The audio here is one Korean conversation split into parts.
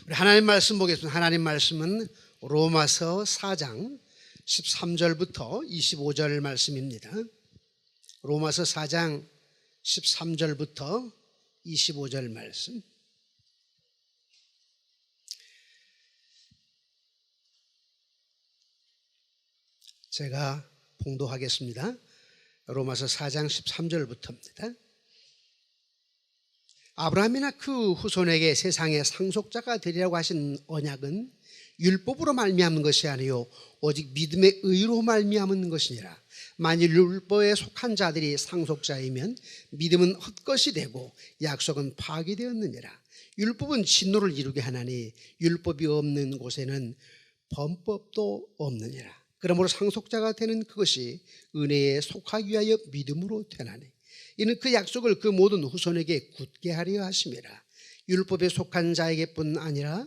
우리 하나님 말씀 보겠습니다. 하나님 말씀은 로마서 4장 13절부터 25절 말씀입니다. 로마서 4장 13절부터 25절 말씀. 제가 봉독하겠습니다. 로마서 4장 13절부터입니다. 아브라함이나 그 후손에게 세상의 상속자가 되리라고 하신 언약은 율법으로 말미암은 것이 아니요 오직 믿음의 의로 말미암은 것이니라. 만일 율법에 속한 자들이 상속자이면 믿음은 헛것이 되고 약속은 파기되었느니라. 율법은 진노를 이루게 하나니 율법이 없는 곳에는 범법도 없느니라. 그러므로 상속자가 되는 그것이 은혜에 속하기 위하여 믿음으로 되나니 이는 그 약속을 그 모든 후손에게 굳게 하려 하심이라. 율법에 속한 자에게뿐 아니라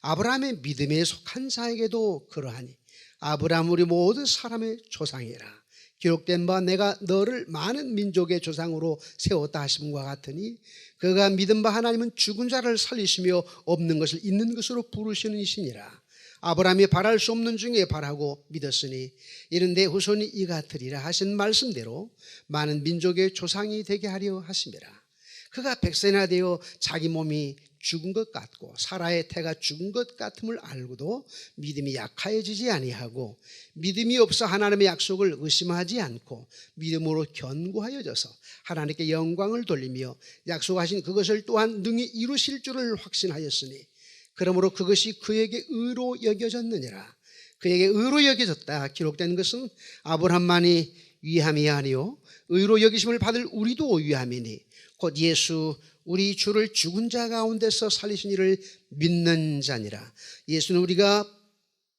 아브라함의 믿음에 속한 자에게도 그러하니 아브라함 우리 모든 사람의 조상이라. 기록된 바 내가 너를 많은 민족의 조상으로 세웠다 하심과 같으니 그가 믿은 바 하나님은 죽은 자를 살리시며 없는 것을 있는 것으로 부르시는 이시니라. 아브라함이 바랄 수 없는 중에 바라고 믿었으니 이는 내 후손이 이 같으리라 하신 말씀대로 많은 민족의 조상이 되게 하려 하심이라. 그가 백세나 되어 자기 몸이 죽은 것 같고 사라의 태가 죽은 것 같음을 알고도 믿음이 약하여지지 아니하고 믿음이 없어 하나님의 약속을 의심하지 않고 믿음으로 견고하여져서 하나님께 영광을 돌리며 약속하신 그것을 또한 능히 이루실 줄을 확신하였으니 그러므로 그것이 그에게 의로 여겨졌느니라. 그에게 의로 여겨졌다 기록된 것은 아브라함만이 위함이 아니요 의로 여기심을 받을 우리도 위함이니 곧 예수 우리 주를 죽은 자 가운데서 살리신 이를 믿는 자니라. 예수는 우리가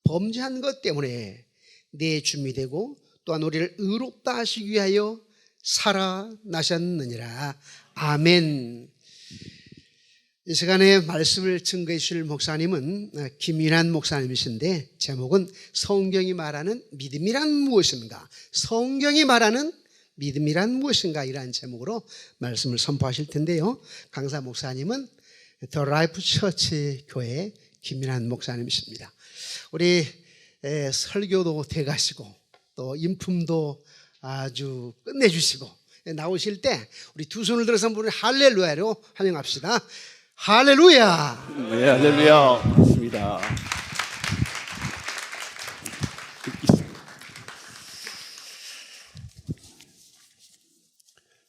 범죄한 것 때문에 내 주미 되고 또한 우리를 의롭다 하시기 위하여 살아나셨느니라. 아멘. 이 시간에 말씀을 증거해 주실 목사님은 김인환 목사님이신데 제목은 성경이 말하는 믿음이란 무엇인가, 성경이 말하는 믿음이란 무엇인가 이라는 제목으로 말씀을 선포하실 텐데요. 강사 목사님은 더 라이프 처치 교회 김인환 목사님이십니다. 우리 설교도 돼가시고 또 인품도 아주 끝내주시고 나오실 때 우리 두 손을 들어서 우리 할렐루야로 환영합시다. 할렐루야. 네, 할렐루야. 맞습니다.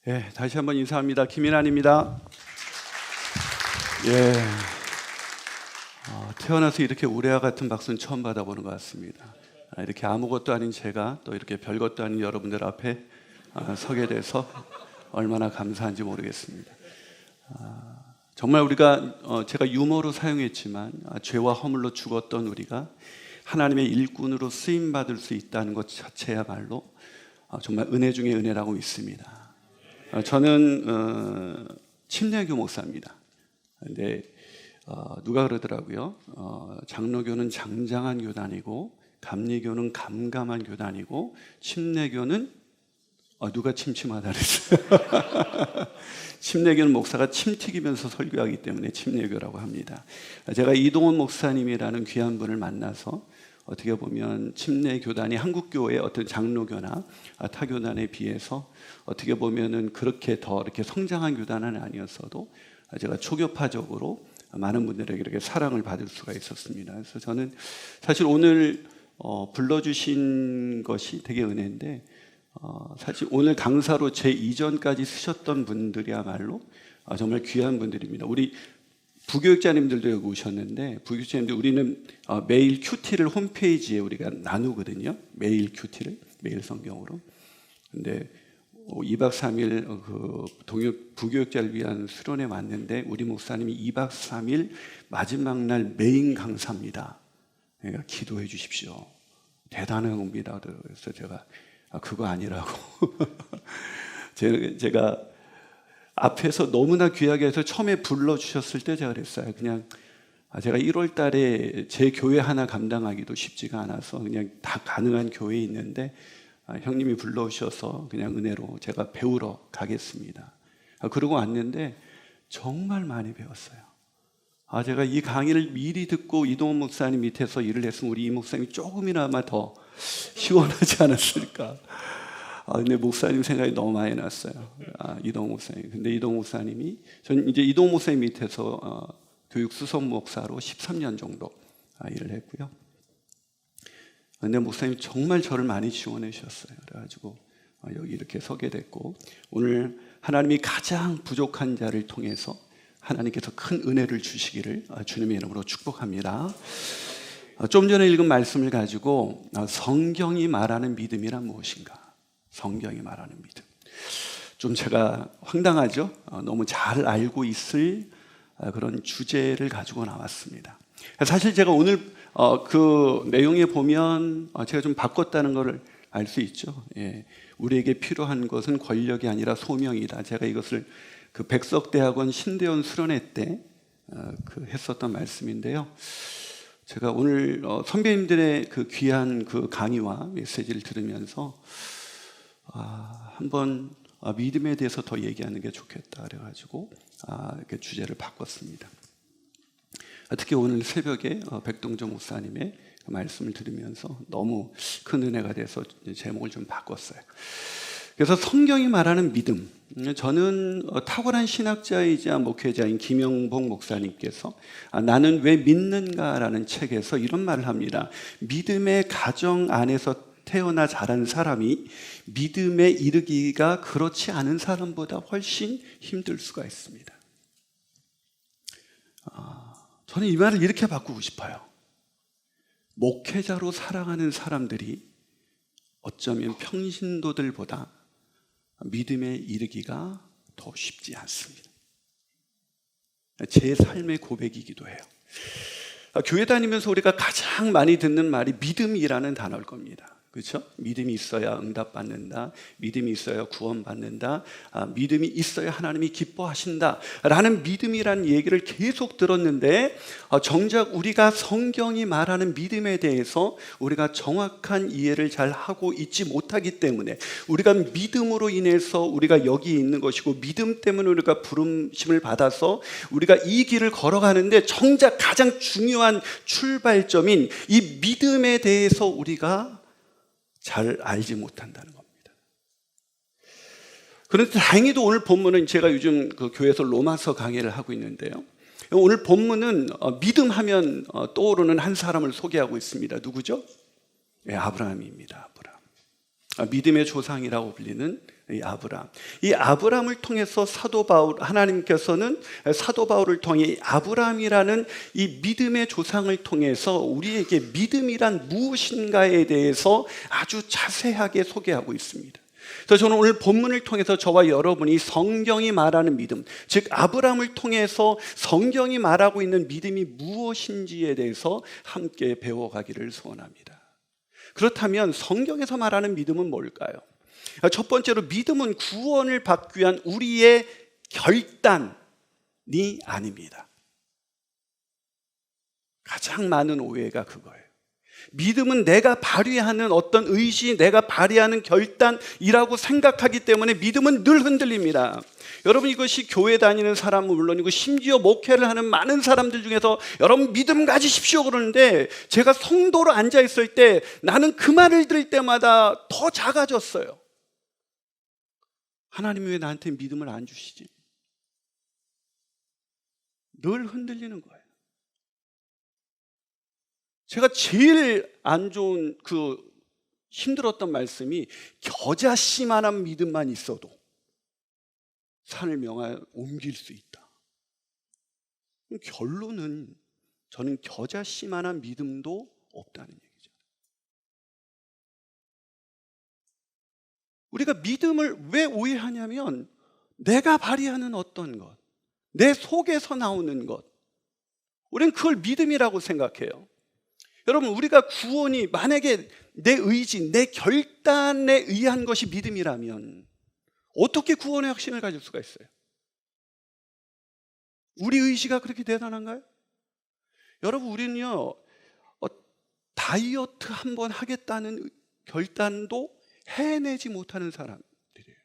예, 다시 한번 인사합니다. 김인환입니다. 예, 태어나서 이렇게 우레와 같은 박수는 처음 받아보는 것 같습니다. 이렇게 아무것도 아닌 제가 또 이렇게 별것도 아닌 여러분들 앞에 서게 돼서 얼마나 감사한지 모르겠습니다. 정말 우리가 제가 유머로 사용했지만 죄와 허물로 죽었던 우리가 하나님의 일꾼으로 쓰임받을 수 있다는 것 자체야말로 정말 은혜 중에 은혜라고 믿습니다. 저는 침례교 목사입니다. 근데 누가 그러더라고요. 장로교는 장장한 교단이고 감리교는 감감한 교단이고 침례교는 누가 침침하다 그랬어요. 침례교는 목사가 침 튀기면서 설교하기 때문에 침례교라고 합니다. 제가 이동원 목사님이라는 귀한 분을 만나서 어떻게 보면 침례교단이 한국교회의 어떤 장로교나 타교단에 비해서 어떻게 보면은 그렇게 더 이렇게 성장한 교단은 아니었어도 제가 초교파적으로 많은 분들에게 이렇게 사랑을 받을 수가 있었습니다. 그래서 저는 사실 오늘 불러주신 것이 되게 은혜인데 사실 오늘 강사로 제 이전까지 쓰셨던 분들이야말로 정말 귀한 분들입니다. 우리 부교육자님들도 여기 오셨는데 부교육자님들 우리는 매일 큐티를 홈페이지에 우리가 나누거든요. 매일 큐티를 매일 성경으로. 근데 2박 3일 그 부교육자를 위한 수련회 왔는데 우리 목사님이 2박 3일 마지막 날 메인 강사입니다. 그러니까 기도해 주십시오. 대단한 겁니다. 그래서 제가 그거 아니라고 제가 앞에서 너무나 귀하게 해서 처음에 불러주셨을 때 제가 그랬어요. 그냥 제가 1월 달에 제 교회 하나 감당하기도 쉽지가 않아서 그냥 다 가능한 교회에 있는데 형님이 불러오셔서 그냥 은혜로 제가 배우러 가겠습니다. 그러고 왔는데 정말 많이 배웠어요. 제가 이 강의를 미리 듣고 이동훈 목사님 밑에서 일을 했으면 우리 이 목사님이 조금이나마 더 시원하지 않았을까. 근데 목사님 생각이 너무 많이 났어요. 이동훈 목사님. 근데 이동훈 목사님이, 전 이제 이동훈 목사님 밑에서 교육 수석 목사로 13년 정도 일을 했고요. 근데 목사님이 정말 저를 많이 지원해 주셨어요. 그래가지고 여기 이렇게 서게 됐고, 오늘 하나님이 가장 부족한 자를 통해서 하나님께서 큰 은혜를 주시기를 주님의 이름으로 축복합니다. 좀 전에 읽은 말씀을 가지고 성경이 말하는 믿음이란 무엇인가? 성경이 말하는 믿음. 좀 제가 황당하죠? 너무 잘 알고 있을 그런 주제를 가지고 나왔습니다. 사실 제가 오늘 그 내용에 보면 제가 좀 바꿨다는 것을 알 수 있죠. 예. 우리에게 필요한 것은 권력이 아니라 소명이다. 제가 이것을 그 백석대학원 신대원 수련회 때 했었던 말씀인데요. 제가 오늘 선배님들의 그 귀한 그 강의와 메시지를 들으면서 한번 믿음에 대해서 더 얘기하는 게 좋겠다 그래가지고 이렇게 주제를 바꿨습니다. 특히 오늘 새벽에 백동정 목사님의 그 말씀을 들으면서 너무 큰 은혜가 돼서 제목을 좀 바꿨어요. 그래서 성경이 말하는 믿음, 저는 탁월한 신학자이자 목회자인 김영복 목사님께서 나는 왜 믿는가라는 책에서 이런 말을 합니다. 믿음의 가정 안에서 태어나 자란 사람이 믿음에 이르기가 그렇지 않은 사람보다 훨씬 힘들 수가 있습니다. 저는 이 말을 이렇게 바꾸고 싶어요. 목회자로 살아가는 사람들이 어쩌면 평신도들보다 믿음에 이르기가 더 쉽지 않습니다. 제 삶의 고백이기도 해요. 교회 다니면서 우리가 가장 많이 듣는 말이 믿음이라는 단어일 겁니다. 그렇죠? 믿음이 있어야 응답받는다. 믿음이 있어야 구원받는다. 믿음이 있어야 하나님이 기뻐하신다. 라는 믿음이라는 얘기를 계속 들었는데 정작 우리가 성경이 말하는 믿음에 대해서 우리가 정확한 이해를 잘 하고 있지 못하기 때문에 우리가 믿음으로 인해서 우리가 여기 있는 것이고 믿음 때문에 우리가 부름심을 받아서 우리가 이 길을 걸어가는데 정작 가장 중요한 출발점인 이 믿음에 대해서 우리가 잘 알지 못한다는 겁니다. 그런데 다행히도 오늘 본문은 제가 요즘 그 교회에서 로마서 강의를 하고 있는데요. 오늘 본문은 믿음하면 떠오르는 한 사람을 소개하고 있습니다. 누구죠? 네, 아브라함입니다. 아브라함. 믿음의 조상이라고 불리는 이 아브라함. 이 아브라함을 통해서 사도 바울, 하나님께서는 사도 바울을 통해 아브라함이라는 이 믿음의 조상을 통해서 우리에게 믿음이란 무엇인가에 대해서 아주 자세하게 소개하고 있습니다. 그래서 저는 오늘 본문을 통해서 저와 여러분이 성경이 말하는 믿음, 즉 아브라함을 통해서 성경이 말하고 있는 믿음이 무엇인지에 대해서 함께 배워가기를 소원합니다. 그렇다면 성경에서 말하는 믿음은 뭘까요? 첫 번째로 믿음은 구원을 받기 위한 우리의 결단이 아닙니다. 가장 많은 오해가 그거예요. 믿음은 내가 발휘하는 어떤 의지, 내가 발휘하는 결단이라고 생각하기 때문에 믿음은 늘 흔들립니다. 여러분, 이것이 교회 다니는 사람은 물론이고 심지어 목회를 하는 많은 사람들 중에서 여러분 믿음 가지십시오 그러는데 제가 성도로 앉아있을 때 나는 그 말을 들을 때마다 더 작아졌어요. 하나님이 왜 나한테 믿음을 안 주시지? 늘 흔들리는 거예요. 제가 제일 안 좋은 힘들었던 말씀이 겨자씨만한 믿음만 있어도 산을 명하여 옮길 수 있다. 결론은 저는 겨자씨만한 믿음도 없다는 얘기죠. 우리가 믿음을 왜 오해하냐면 내가 발휘하는 어떤 것, 내 속에서 나오는 것, 우리는 그걸 믿음이라고 생각해요. 여러분, 우리가 구원이 만약에 내 의지, 내 결단에 의한 것이 믿음이라면 어떻게 구원의 확신을 가질 수가 있어요? 우리 의지가 그렇게 대단한가요? 여러분, 우리는요 다이어트 한번 하겠다는 결단도 해내지 못하는 사람들이에요.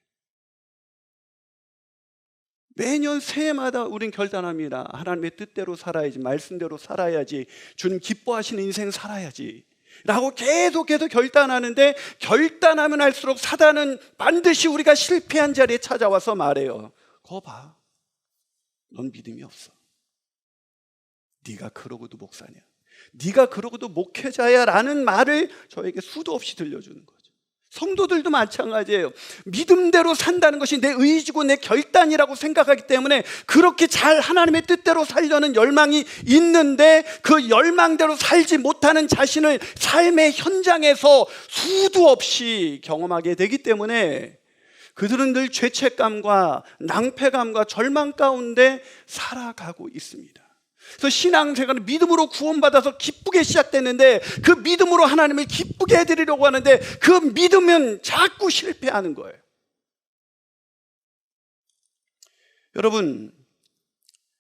매년 새해마다 우린 결단합니다. 하나님의 뜻대로 살아야지, 말씀대로 살아야지, 주님 기뻐하시는 인생 살아야지 라고 계속해서 결단하는데, 결단하면 할수록 사단은 반드시 우리가 실패한 자리에 찾아와서 말해요. 거 봐, 넌 믿음이 없어. 네가 그러고도 목사냐, 네가 그러고도 목회자야 라는 말을 저에게 수도 없이 들려주는 거죠. 성도들도 마찬가지예요. 믿음대로 산다는 것이 내 의지고 내 결단이라고 생각하기 때문에 그렇게 잘 하나님의 뜻대로 살려는 열망이 있는데, 그 열망대로 살지 못하는 자신을 삶의 현장에서 수도 없이 경험하게 되기 때문에 그들은 늘 죄책감과 낭패감과 절망 가운데 살아가고 있습니다. 그래서 신앙생활은 믿음으로 구원받아서 기쁘게 시작됐는데, 그 믿음으로 하나님을 기쁘게 해드리려고 하는데 그 믿음은 자꾸 실패하는 거예요. 여러분,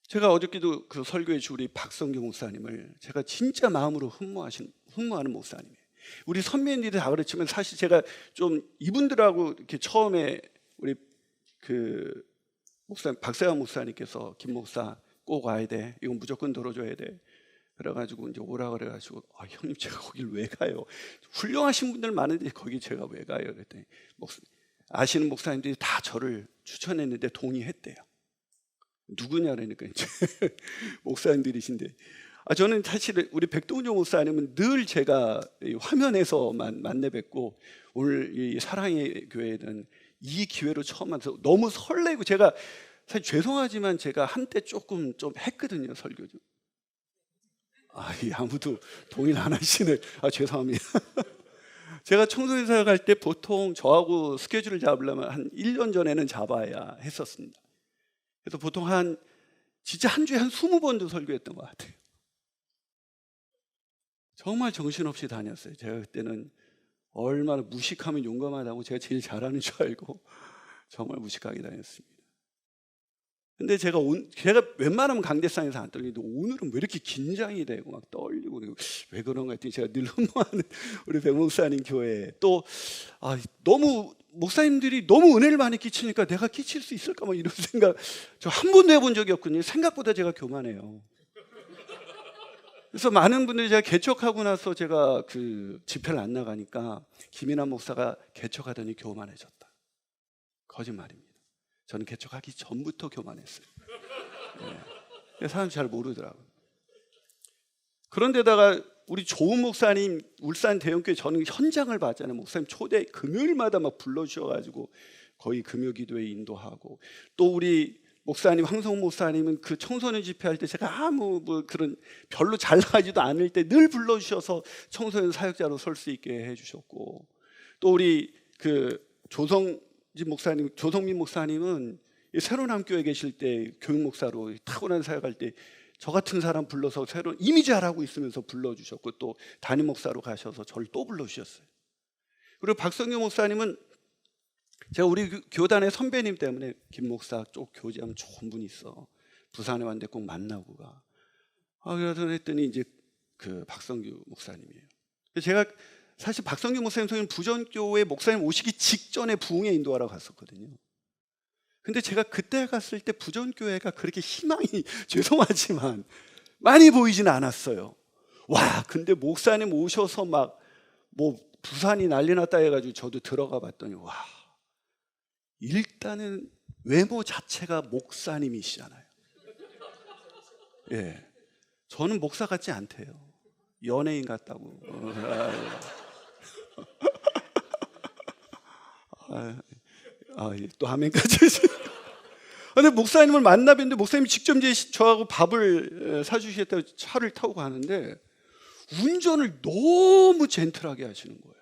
제가 어저께도 그 설교해 주 우리 박성규 목사님을 제가 진짜 마음으로 흠모하는 목사님이에요. 우리 선배님들이 다 그렇지만 사실 제가 좀 이분들하고 이렇게 처음에 우리 그 목사 박세환 목사님께서 김 목사 꼭 와야 돼, 이건 무조건 들어줘야 돼, 그래가지고 이제 오라 그래가지고, 형님 제가 거길 왜 가요? 훌륭하신 분들 많은데 거기 제가 왜 가요? 그랬더니 아시는 목사님들이 다 저를 추천했는데 동의했대요. 누구냐 그러니까 이제 목사님들이신데, 저는 사실 우리 백동조 목사님은 늘 제가 화면에서만 만나 뵙고, 오늘 이 사랑의 교회는 이 기회로 처음 만나서 너무 설레고, 제가 사실 죄송하지만 제가 한때 조금 좀 했거든요, 설교 좀. 아무도 동의를 안 하시네. 죄송합니다. 제가 청소년 사역할 때 보통 저하고 스케줄을 잡으려면 한 1년 전에는 잡아야 했었습니다. 그래서 보통 진짜 한 주에 한 20번도 설교했던 것 같아요. 정말 정신없이 다녔어요. 제가 그때는 얼마나 무식하면 용감하다고 제가 제일 잘하는 줄 알고 정말 무식하게 다녔습니다. 근데 제가 웬만하면 강대상에서 안 떨리는데 오늘은 왜 이렇게 긴장이 되고 막 떨리고, 왜 그런가 했더니 제가 늘 흠모하는 우리 백 목사님 교회, 또 너무 목사님들이 너무 은혜를 많이 끼치니까 내가 끼칠 수 있을까 막 이런 생각 저 한 번도 해본 적이 없거든요. 생각보다 제가 교만해요. 그래서 많은 분들이 제가 개척하고 나서 제가 그 집회를 안 나가니까 김인환 목사가 개척하더니 교만해졌다. 거짓말입니다. 저는 개척하기 전부터 교만했어요. 사람 잘 모르더라고요. 그런데다가 우리 조은 목사님 울산 대형교회 저는 현장을 봤잖아요. 목사님 초대 금요일마다 막 불러주셔가지고 거의 금요 기도회 인도하고, 또 우리 목사님 황성 목사님은 그 청소년 집회할 때 제가 그런 별로 잘 나가지도 않을 때 늘 불러주셔서 청소년 사역자로 설 수 있게 해주셨고, 또 우리 그 조성민 목사님은 새로운 함교에 계실 때 교육 목사로 탁월한 사역할 때 저 같은 사람 불러서 새로운 이미 잘하고 있으면서 불러주셨고, 또 담임 목사로 가셔서 저를 또 불러주셨어요. 그리고 박성규 목사님은 제가 우리 교단의 선배님 때문에 김 목사 쪽 교제하면 좋은 분이 있어, 부산에 왔는데 꼭 만나고 가. 그래서 했더니 이제 그 박성규 목사님이에요. 제가 사실 박성규 목사님 부전교회 목사님 오시기 직전에 부흥회 인도하러 갔었거든요. 근데 제가 그때 갔을 때 부전교회가 그렇게 희망이 죄송하지만 많이 보이지는 않았어요. 근데 목사님 오셔서 막 부산이 난리 났다 해가지고 저도 들어가 봤더니 일단은 외모 자체가 목사님이시잖아요. 저는 목사 같지 않대요. 연예인 같다고. 또 아멘까지. 근데 목사님을 만나 뵀는데 목사님이 직접 이제 저하고 밥을 사주시겠다고 차를 타고 가는데 운전을 너무 젠틀하게 하시는 거예요.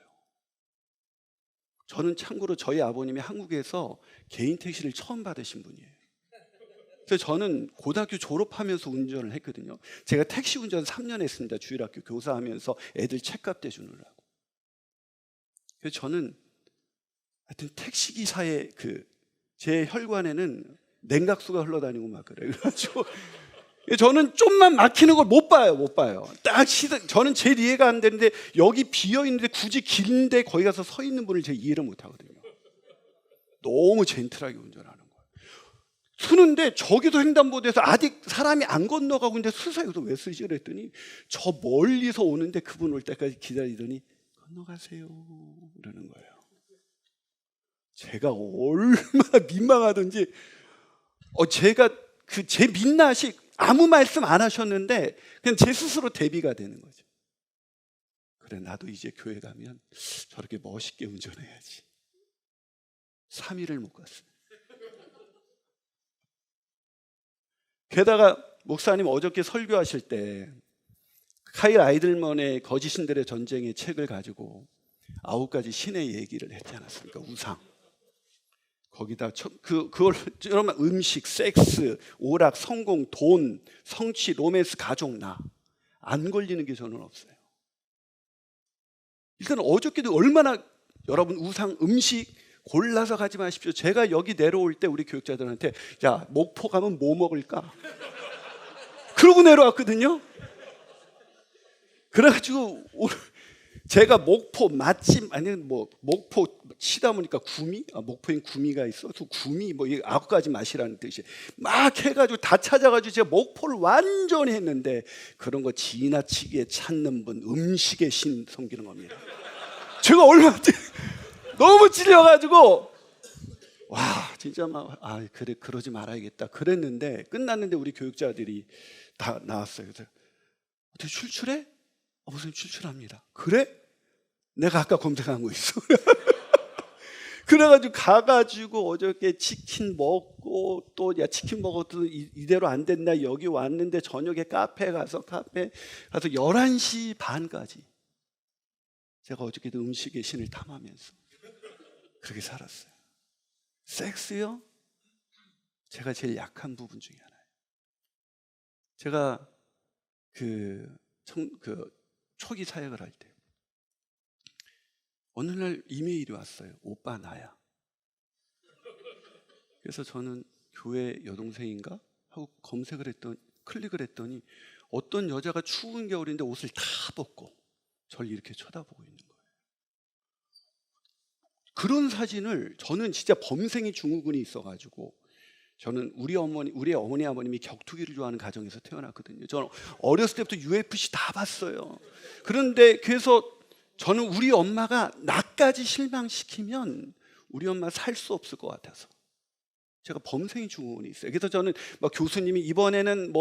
저는 참고로 저희 아버님이 한국에서 개인 택시를 처음 받으신 분이에요. 그래서 저는 고등학교 졸업하면서 운전을 했거든요. 제가 택시 운전 3년 했습니다. 주일학교 교사하면서 애들 책값 대주느라고. 그래서 저는 하여튼 택시기사의 제 혈관에는 냉각수가 흘러다니고 막 그래요. 그래가지고 저는 좀만 막히는 걸 못 봐요. 저는 제일 이해가 안 되는데 여기 비어 있는데 굳이 길인데 거기 가서 서 있는 분을 제가 이해를 못 하거든요. 너무 젠틀하게 운전하는 거예요. 쓰는데 저기도 횡단보도에서 아직 사람이 안 건너가고 있는데 쓰세요. 왜 쓰지? 그랬더니 저 멀리서 오는데 그분 올 때까지 기다리더니 건너가세요 그러는 거예요. 제가 얼마나 민망하던지 제가 제 민낯이 아무 말씀 안 하셨는데 그냥 제 스스로 대비가 되는 거죠. 그래, 나도 이제 교회 가면 저렇게 멋있게 운전해야지. 3일을 못 갔어요. 게다가 목사님 어저께 설교하실 때 카일 아이들먼의 거짓신들의 전쟁의 책을 가지고 9가지 신의 얘기를 했지 않았습니까? 우상. 거기다 그걸 여러분 음식, 섹스, 오락, 성공, 돈, 성취, 로맨스, 가족, 나 안 걸리는 게 저는 없어요. 일단 어저께도 얼마나 여러분 우상, 음식 골라서 가지 마십시오. 제가 여기 내려올 때 우리 교육자들한테 야, 목포 가면 뭐 먹을까? 그러고 내려왔거든요. 그래가지고 오늘 제가 목포 맛집 목포 치다 보니까 구미, 목포엔 구미가 있어. 그 구미 뭐 9가지 맛이라는 뜻이 막 해가지고 다 찾아가지고 제가 목포를 완전히 했는데 그런 거 지나치게 찾는 분 음식의 신 섬기는 겁니다. 제가 얼마나 너무 찔려가지고 와 진짜 막 그래 그러지 말아야겠다 그랬는데 끝났는데 우리 교육자들이 다 나왔어요. 그래서 어떻게 출출해? 무슨 출출합니다. 그래? 내가 아까 검색한 거 있어. 그래가지고 가가지고 어저께 치킨 먹고 또 야 치킨 먹어도 이대로 안 됐나 여기 왔는데 저녁에 카페 가서 11시 반까지 제가 어저께도 음식의 신을 탐하면서 그렇게 살았어요. 섹스요? 제가 제일 약한 부분 중에 하나예요. 제가 초기 사역을 할 때 어느 날 이메일이 왔어요. 오빠 나야. 그래서 저는 교회 여동생인가 하고 클릭을 했더니 어떤 여자가 추운 겨울인데 옷을 다 벗고 저를 이렇게 쳐다보고 있는 거예요. 그런 사진을 저는 진짜 범생이 증후군이 있어가지고 저는 우리 어머니 아버님이 격투기를 좋아하는 가정에서 태어났거든요. 저는 어렸을 때부터 UFC 다 봤어요. 그런데 그래서 저는 우리 엄마가 나까지 실망시키면 우리 엄마 살 수 없을 것 같아서 제가 범생이 증후군이 있어요. 그래서 저는 교수님이 이번에는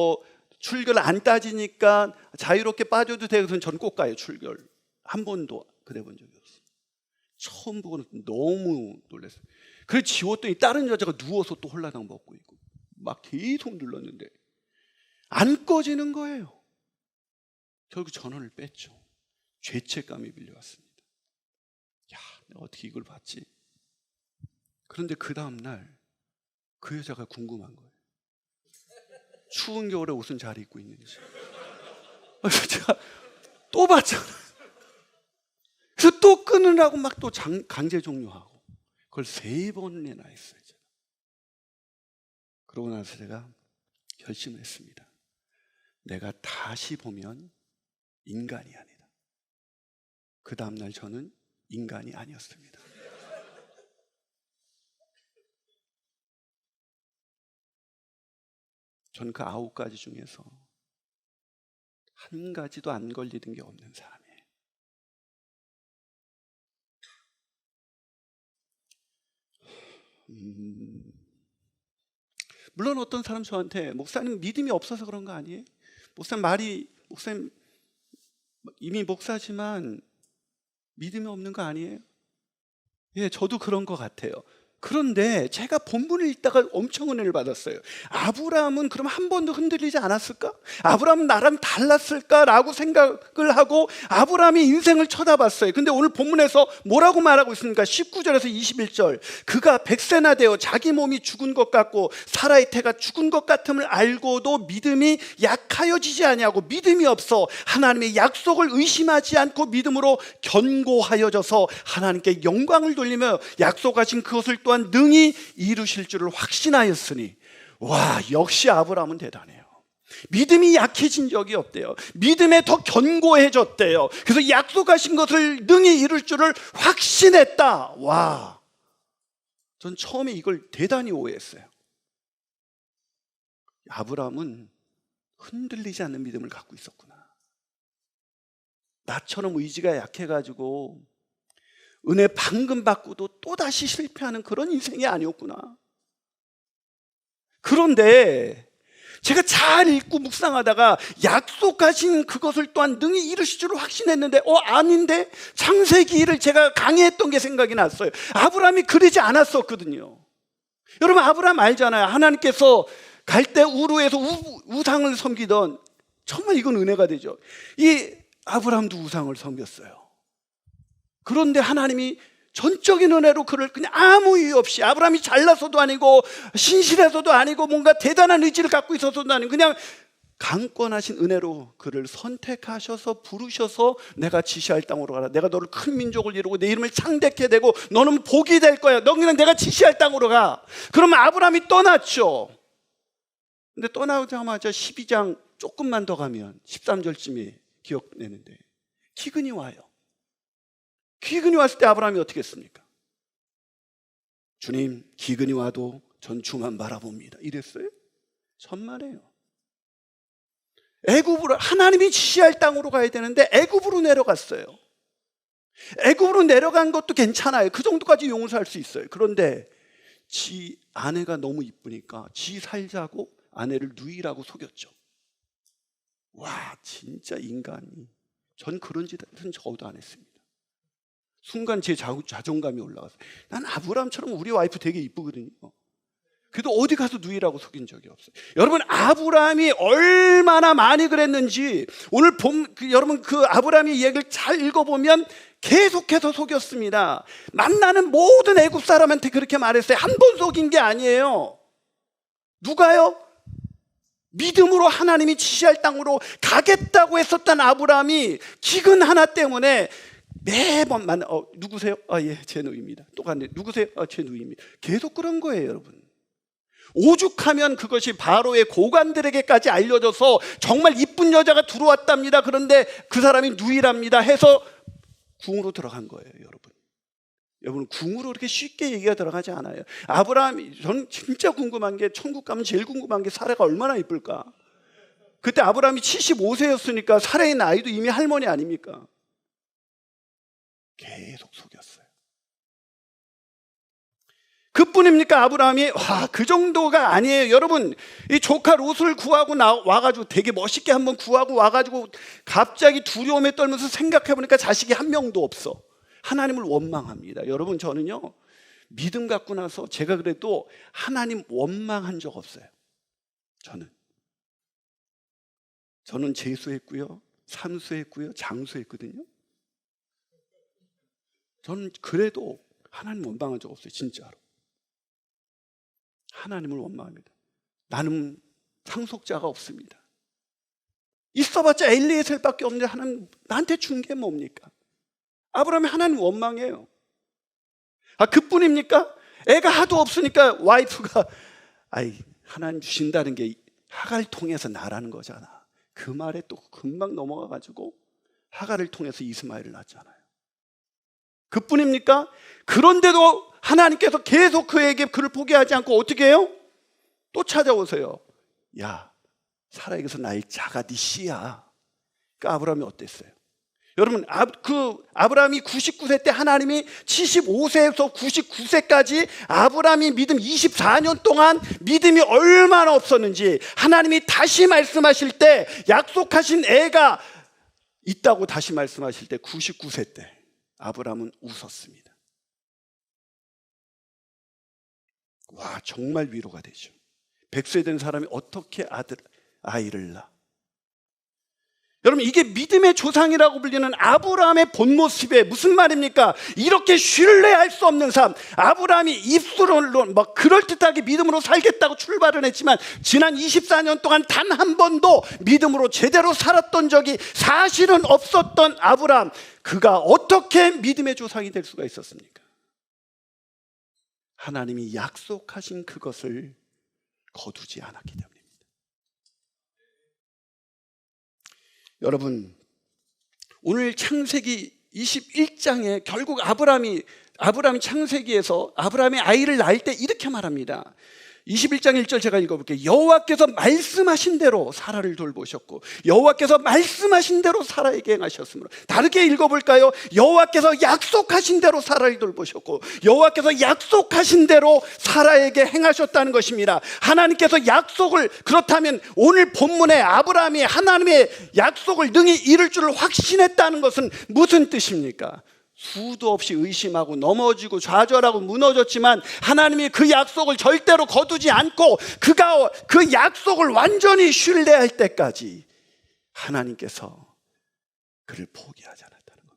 출결 안 따지니까 자유롭게 빠져도 되고 저는 꼭 가요. 출결 한 번도 그래 본 적이 없어요. 처음 보고는 너무 놀랐어요. 그래서 지웠더니 다른 여자가 누워서 또 홀라당 먹고 있고 막 계속 눌렀는데 안 꺼지는 거예요. 결국 전원을 뺐죠. 죄책감이 밀려왔습니다. 야, 내가 어떻게 이걸 봤지? 그런데 그 다음날 그 여자가 궁금한 거예요. 추운 겨울에 옷은 잘 입고 있는지. 그래서 제가 또 봤잖아요. 그래서 또 끊으라고 막 또 강제 종료하고 그걸 3번이나 했어요. 제가. 그러고 나서 제가 결심을 했습니다. 내가 다시 보면 인간이 아니다. 그 다음날 저는 인간이 아니었습니다. 저는 그 9가지 중에서 한 가지도 안 걸리는 게 없는 사람이에요. 물론 어떤 사람 저한테 목사님 믿음이 없어서 그런 거 아니에요? 목사님 이미 목사지만 믿음이 없는 거 아니에요? 예, 저도 그런 것 같아요. 그런데 제가 본문을 읽다가 엄청 은혜를 받았어요. 아브라함은 그럼 한 번도 흔들리지 않았을까? 아브라함은 나랑 달랐을까라고 생각을 하고 아브라함의 인생을 쳐다봤어요. 근데 오늘 본문에서 뭐라고 말하고 있습니까? 19절에서 21절 그가 100세나 되어 자기 몸이 죽은 것 같고 사라의 태가 죽은 것 같음을 알고도 믿음이 약하여지지 아니하고 믿음이 없어 하나님의 약속을 의심하지 않고 믿음으로 견고하여져서 하나님께 영광을 돌리며 약속하신 그것을 또한 능히 이루실 줄을 확신하였으니 와 역시 아브라함은 대단해요. 믿음이 약해진 적이 없대요. 믿음에 더 견고해졌대요. 그래서 약속하신 것을 능히 이룰 줄을 확신했다. 와, 전 처음에 이걸 대단히 오해했어요. 아브라함은 흔들리지 않는 믿음을 갖고 있었구나. 나처럼 의지가 약해가지고 은혜 방금 받고도 또다시 실패하는 그런 인생이 아니었구나. 그런데 제가 잘 읽고 묵상하다가 약속하신 그것을 또한 능히 이루실 줄 확신했는데 아닌데? 창세기 1을 제가 강의했던 게 생각이 났어요. 아브라함이 그러지 않았었거든요. 여러분, 아브라함 알잖아요. 하나님께서 갈대 우르에서 우상을 섬기던, 정말 이건 은혜가 되죠. 이 아브라함도 우상을 섬겼어요. 그런데 하나님이 전적인 은혜로 그를 그냥 아무 이유 없이, 아브라함이 잘나서도 아니고 신실해서도 아니고 뭔가 대단한 의지를 갖고 있어서도 아니고 그냥 강권하신 은혜로 그를 선택하셔서 부르셔서 내가 지시할 땅으로 가라. 내가 너를 큰 민족을 이루고 내 이름을 창대케 되고 너는 복이 될 거야. 너 그냥 내가 지시할 땅으로 가. 그러면 아브라함이 떠났죠. 근데 떠나자마자 12장 조금만 더 가면 13절쯤에 기억내는데 기근이 와요. 기근이 왔을 때 아브라함이 어떻게 했습니까? 주님, 기근이 와도 전 주만 바라봅니다. 이랬어요? 천만에요. 애굽으로, 하나님이 지시할 땅으로 가야 되는데 애굽으로 내려갔어요. 애굽으로 내려간 것도 괜찮아요. 그 정도까지 용서할 수 있어요. 그런데 지 아내가 너무 이쁘니까 지 살자고 아내를 누이라고 속였죠. 와, 진짜 인간이. 전 그런 짓은 저도 안 했습니다. 순간 제 자존감이 올라갔어요. 난 아브라함처럼 우리 와이프 되게 이쁘거든요. 그래도 어디 가서 누이라고 속인 적이 없어요. 여러분, 아브라함이 얼마나 많이 그랬는지 오늘 여러분 그 아브라함의 이야기를 잘 읽어보면 계속해서 속였습니다. 만나는 모든 애굽 사람한테 그렇게 말했어요. 한 번 속인 게 아니에요. 누가요? 믿음으로 하나님이 지시할 땅으로 가겠다고 했었던 아브라함이 기근 하나 때문에 매번 누구세요? 예, 제 누이입니다. 또 갔네. 누구세요? 제 누이입니다. 계속 그런 거예요, 여러분. 오죽하면 그것이 바로의 고관들에게까지 알려져서 정말 이쁜 여자가 들어왔답니다. 그런데 그 사람이 누이랍니다 해서 궁으로 들어간 거예요, 여러분. 여러분, 궁으로 그렇게 쉽게 얘기가 들어가지 않아요. 아브라함이, 저는 진짜 궁금한 게, 천국 가면 제일 궁금한 게 사라가 얼마나 이쁠까? 그때 아브라함이 75세였으니까 사라의 나이도 이미 할머니 아닙니까? 계속 속였어요. 그뿐입니까? 아브라함이 그 정도가 아니에요. 여러분, 이 조카 롯을 구하고 와가지고 되게 멋있게 한번 구하고 와가지고 갑자기 두려움에 떨면서 생각해보니까 자식이 한 명도 없어. 하나님을 원망합니다. 여러분, 저는요 믿음 갖고 나서 제가 그래도 하나님 원망한 적 없어요. 저는 재수했고요, 삼수했고요, 장수했거든요. 저는 그래도 하나님 원망한 적 없어요. 진짜로. 하나님을 원망합니다. 나는 상속자가 없습니다. 있어봤자 엘리에셀밖에 없는데 하나님 나한테 준 게 뭡니까? 아브라함이 하나님 원망해요. 그뿐입니까? 애가 하도 없으니까 와이프가 하나님 주신다는 게 하갈을 통해서 나라는 거잖아. 그 말에 또 금방 넘어가가지고 하갈을 통해서 이스마엘을 낳았잖아요. 그뿐입니까? 그런데도 하나님께서 계속 그를 포기하지 않고 어떻게 해요? 또 찾아오세요. 야, 사라에게서 나의 자가 네 씨야. 그러니까 아브라함이 어땠어요? 여러분, 아브라함이 99세 때 하나님이 75세에서 99세까지 아브라함이 믿음 24년 동안 믿음이 얼마나 없었는지 하나님이 다시 말씀하실 때 약속하신 애가 있다고 다시 말씀하실 때 99세 때 아브라함은 웃었습니다. 와, 정말 위로가 되죠. 100세 된 사람이 어떻게 아이를 낳아? 여러분, 이게 믿음의 조상이라고 불리는 아브라함의 본 모습에 무슨 말입니까? 이렇게 신뢰할 수 없는 삶. 아브라함이 입술로 막 그럴듯하게 믿음으로 살겠다고 출발을 했지만 지난 24년 동안 단 한 번도 믿음으로 제대로 살았던 적이 사실은 없었던 아브라함, 그가 어떻게 믿음의 조상이 될 수가 있었습니까? 하나님이 약속하신 그것을 거두지 않았기 때문입니다. 여러분, 오늘 창세기 21장에 결국 아브라함이 창세기에서 아브라함의 아이를 낳을 때 이렇게 말합니다. 21장 1절 제가 읽어볼게요. 여호와께서 말씀하신 대로 사라를 돌보셨고 여호와께서 말씀하신 대로 사라에게 행하셨으므로. 다르게 읽어볼까요? 여호와께서 약속하신 대로 사라를 돌보셨고 여호와께서 약속하신 대로 사라에게 행하셨다는 것입니다. 하나님께서 약속을, 그렇다면 오늘 본문에 아브라함이 하나님의 약속을 능히 이룰 줄을 확신했다는 것은 무슨 뜻입니까? 수도 없이 의심하고 넘어지고 좌절하고 무너졌지만 하나님이 그 약속을 절대로 거두지 않고 그가 그 약속을 완전히 신뢰할 때까지 하나님께서 그를 포기하지 않았다는 것.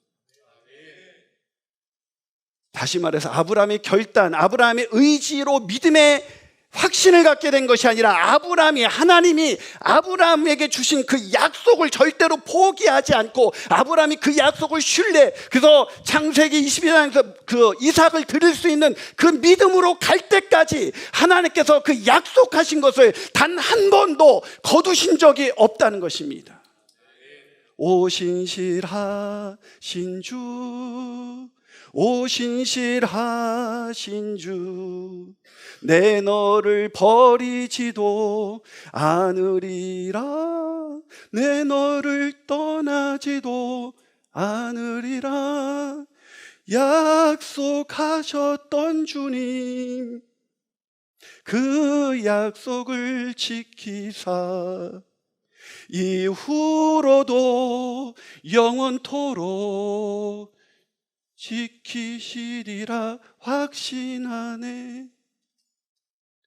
다시 말해서 아브라함의 결단, 아브라함의 의지로 믿음의 확신을 갖게 된 것이 아니라 하나님이 아브라함에게 주신 그 약속을 절대로 포기하지 않고 아브라함이 그 약속을 신뢰, 그래서 창세기 22장에서 그 이삭을 드릴 수 있는 그 믿음으로 갈 때까지 하나님께서 그 약속하신 것을 단 한 번도 거두신 적이 없다는 것입니다. 오 신실하신 주, 오 신실하신 주, 내 너를 버리지도 않으리라, 내 너를 떠나지도 않으리라. 약속하셨던 주님, 그 약속을 지키사 이후로도 영원토록 지키시리라 확신하네.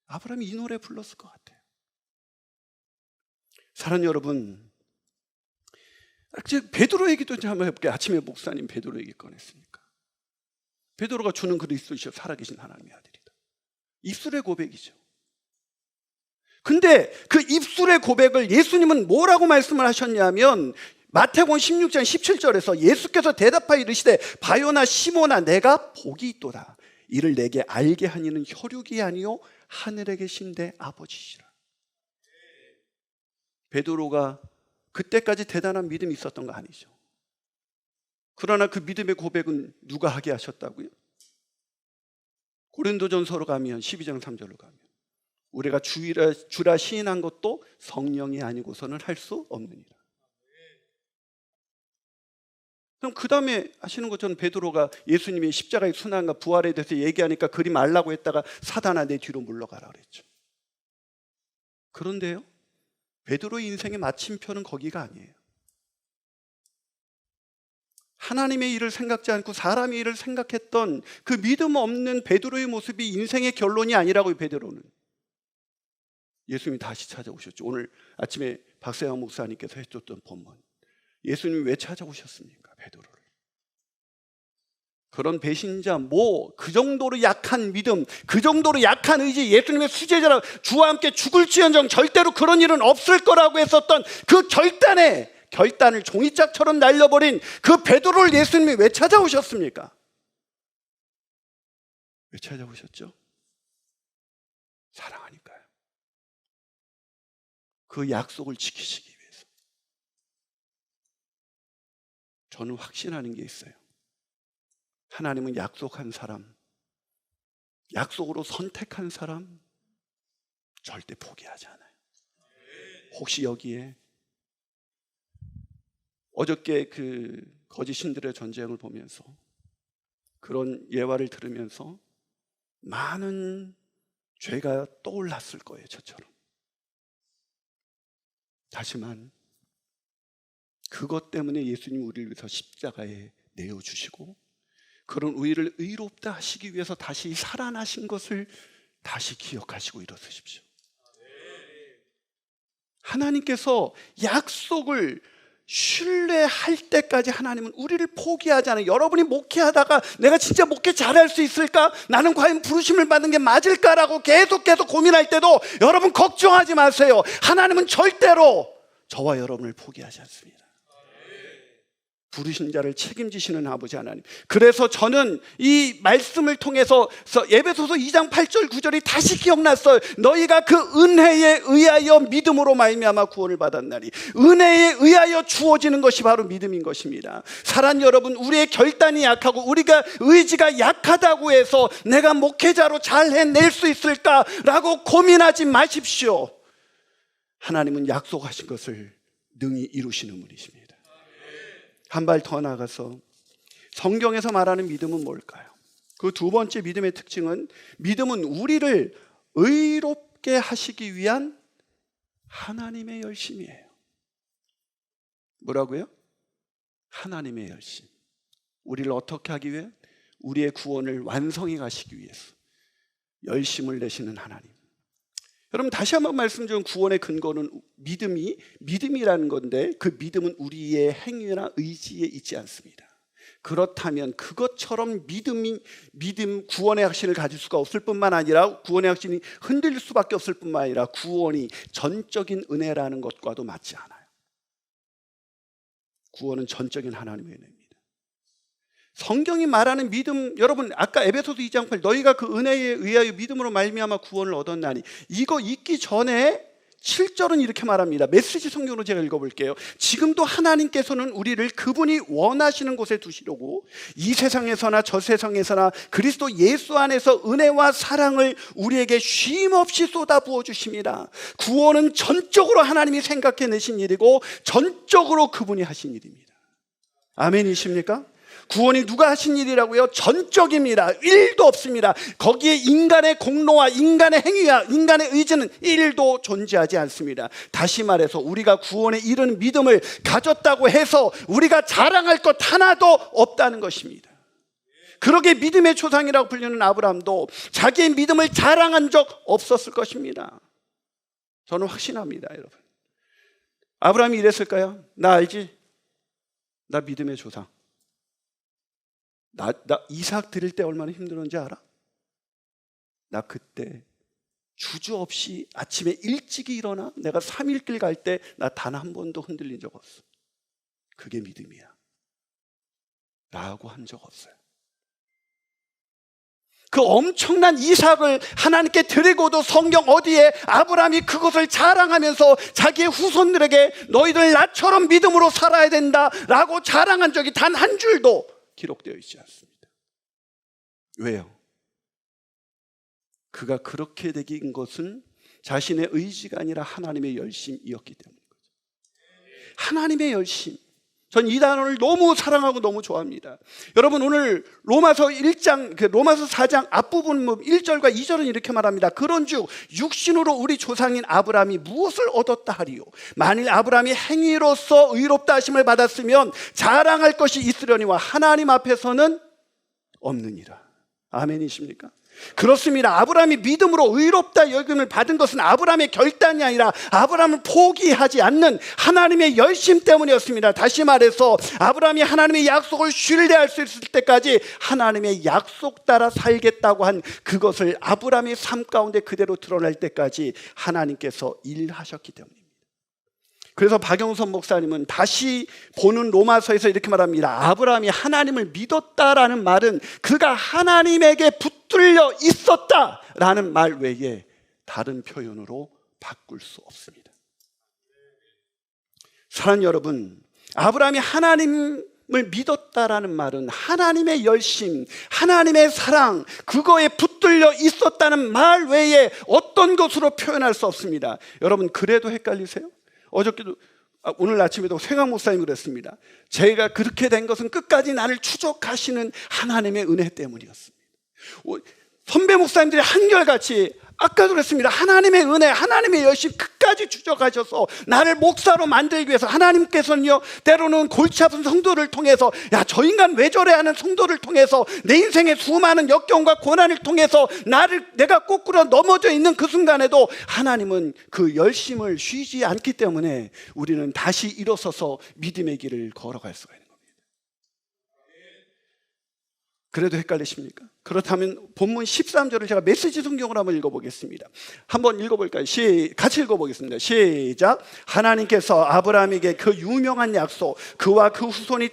아브라함이 이 노래 불렀을 것 같아요. 사랑하는 여러분, 베드로 얘기도 좀 한번 해볼게요. 아침에 목사님 베드로 얘기 꺼냈으니까. 베드로가 주는 그리스도시여 살아계신 하나님의 아들이다. 입술의 고백이죠. 근데 그 입술의 고백을 예수님은 뭐라고 말씀을 하셨냐면 마태복음 16장 17절에서 예수께서 대답하여 이르시되 바요나 시모나 내가 복이 있도다. 이를 내게 알게 하니는 혈육이 아니요 하늘에 계신 내 아버지시라. 베드로가 그때까지 대단한 믿음이 있었던 거 아니죠. 그러나 그 믿음의 고백은 누가 하게 하셨다고요? 고린도전서로 가면 12장 3절로 가면 우리가 주라 시인한 것도 성령이 아니고서는 할 수 없느니라. 그럼 그 다음에 하시는 것처럼 베드로가 예수님이 십자가의 순환과 부활에 대해서 얘기하니까 그리 말라고 했다가 사단아 내 뒤로 물러가라 그랬죠. 그런데요, 베드로의 인생의 마침표는 거기가 아니에요. 하나님의 일을 생각지 않고 사람의 일을 생각했던 그 믿음 없는 베드로의 모습이 인생의 결론이 아니라고요. 베드로는 예수님이 다시 찾아오셨죠. 오늘 아침에 박세영 목사님께서 해줬던 본문, 예수님이 왜 찾아오셨습니까? 베드로를. 그런 배신자, 그 정도로 약한 믿음, 그 정도로 약한 의지, 예수님의 수제자라 주와 함께 죽을지언정 절대로 그런 일은 없을 거라고 했었던 그 결단을 종이짝처럼 날려버린 그 베드로를 예수님이 왜 찾아오셨습니까? 왜 찾아오셨죠? 사랑하니까요. 그 약속을 지키시기 위해서. 저는 확신하는 게 있어요. 하나님은 약속한 사람, 약속으로 선택한 사람 절대 포기하지 않아요. 혹시 여기에 어저께 그 거짓 신들의 전쟁을 보면서 그런 예화를 들으면서 많은 죄가 떠올랐을 거예요. 저처럼. 하지만 그것 때문에 예수님 우리를 위해서 십자가에 내어주시고 그런 우리를 의롭다 하시기 위해서 다시 살아나신 것을 다시 기억하시고 일어서십시오. 하나님께서 약속을 신뢰할 때까지 하나님은 우리를 포기하지 않아요. 여러분이 목회하다가 내가 진짜 목회 잘할 수 있을까? 나는 과연 부르심을 받는 게 맞을까라고 계속 고민할 때도 여러분 걱정하지 마세요. 하나님은 절대로 저와 여러분을 포기하지 않습니다. 부르신 자를 책임지시는 아버지 하나님, 그래서 저는 이 말씀을 통해서 에베소서 2장 8절 9절이 다시 기억났어요. 너희가 그 은혜에 의하여 믿음으로 말미암아 구원을 받았나니, 은혜에 의하여 주어지는 것이 바로 믿음인 것입니다. 사랑하는 여러분, 우리의 결단이 약하고 우리가 의지가 약하다고 해서 내가 목회자로 잘 해낼 수 있을까라고 고민하지 마십시오. 하나님은 약속하신 것을 능히 이루시는 분이십니다. 한 발 더 나가서 성경에서 말하는 믿음은 뭘까요? 그 두 번째 믿음의 특징은, 믿음은 우리를 의롭게 하시기 위한 하나님의 열심이에요. 뭐라고요? 하나님의 열심. 우리를 어떻게 하기 위해? 우리의 구원을 완성해 가시기 위해서 열심을 내시는 하나님. 여러분, 다시 한번 말씀드리면 구원의 근거는 믿음이라는 건데, 그 믿음은 우리의 행위나 의지에 있지 않습니다. 그렇다면 그것처럼 믿음 구원의 확신을 가질 수가 없을 뿐만 아니라, 구원의 확신이 흔들릴 수밖에 없을 뿐만 아니라, 구원이 전적인 은혜라는 것과도 맞지 않아요. 구원은 전적인 하나님의 은혜입니다. 성경이 말하는 믿음, 여러분 아까 에베소서 2장 8, 너희가 그 은혜에 의하여 믿음으로 말미암아 구원을 얻었나니, 이거 읽기 전에 7절은 이렇게 말합니다. 메시지 성경으로 제가 읽어볼게요. 지금도 하나님께서는 우리를 그분이 원하시는 곳에 두시려고 이 세상에서나 저 세상에서나 그리스도 예수 안에서 은혜와 사랑을 우리에게 쉼없이 쏟아부어 주십니다. 구원은 전적으로 하나님이 생각해내신 일이고 전적으로 그분이 하신 일입니다. 아멘이십니까? 구원이 누가 하신 일이라고요? 전적입니다. 1도 없습니다. 거기에 인간의 공로와 인간의 행위와 인간의 의지는 1도 존재하지 않습니다. 다시 말해서 우리가 구원에 이르는 믿음을 가졌다고 해서 우리가 자랑할 것 하나도 없다는 것입니다. 그러게 믿음의 조상이라고 불리는 아브라함도 자기의 믿음을 자랑한 적 없었을 것입니다. 저는 확신합니다, 여러분. 아브라함이 이랬을까요? 나 알지? 나 믿음의 조상. 나 이삭 드릴 때 얼마나 힘들었는지 알아? 나 그때 주저없이 아침에 일찍이 일어나 내가 3일길 갈 때 나 단 한 번도 흔들린 적 없어. 그게 믿음이야 라고 한 적 없어요. 그 엄청난 이삭을 하나님께 드리고도 성경 어디에 아브라함이 그것을 자랑하면서 자기의 후손들에게 너희들 나처럼 믿음으로 살아야 된다라고 자랑한 적이 단 한 줄도 기록되어 있지 않습니다. 왜요? 그가 그렇게 되긴 것은 자신의 의지가 아니라 하나님의 열심이었기 때문인 거죠. 하나님의 열심. 전 이 단어를 너무 사랑하고 너무 좋아합니다. 여러분, 오늘 로마서 4장 앞부분 1절과 2절은 이렇게 말합니다. 그런즉 육신으로 우리 조상인 아브라함이 무엇을 얻었다 하리요? 만일 아브라함이 행위로서 의롭다 하심을 받았으면 자랑할 것이 있으려니와 하나님 앞에서는 없느니라. 아멘이십니까? 그렇습니다. 아브라함이 믿음으로 의롭다 여김을 받은 것은 아브라함의 결단이 아니라 아브라함을 포기하지 않는 하나님의 열심 때문이었습니다. 다시 말해서 아브라함이 하나님의 약속을 신뢰할 수 있을 때까지 하나님의 약속 따라 살겠다고 한 그것을 아브라함의 삶 가운데 그대로 드러날 때까지 하나님께서 일하셨기 때문입니다. 그래서 박영선 목사님은 다시 보는 로마서에서 이렇게 말합니다. 아브라함이 하나님을 믿었다라는 말은 그가 하나님에게 붙들려 있었다라는 말 외에 다른 표현으로 바꿀 수 없습니다. 사랑하는 여러분, 아브라함이 하나님을 믿었다라는 말은 하나님의 열심, 하나님의 사랑, 그거에 붙들려 있었다는 말 외에 어떤 것으로 표현할 수 없습니다. 여러분, 그래도 헷갈리세요? 어저께도 오늘 아침에도 생각 목사님이 그랬습니다. 제가 그렇게 된 것은 끝까지 나를 추적하시는 하나님의 은혜 때문이었습니다. 선배 목사님들이 한결같이 아까도 그랬습니다. 하나님의 은혜, 하나님의 열심 끝까지 추적하셔서 나를 목사로 만들기 위해서 하나님께서는요, 때로는 골치 아픈 성도를 통해서 야, 저 인간 왜 저래 하는 성도를 통해서 내 인생의 수많은 역경과 고난을 통해서 내가 거꾸로 넘어져 있는 그 순간에도 하나님은 그 열심을 쉬지 않기 때문에 우리는 다시 일어서서 믿음의 길을 걸어갈 수가 있는 겁니다. 그래도 헷갈리십니까? 그렇다면 본문 13절을 제가 메시지 성경으로 한번 읽어보겠습니다. 한번 읽어볼까요? 같이 읽어보겠습니다. 시작. 하나님께서 아브라함에게 그 유명한 약속, 그와 그 후손이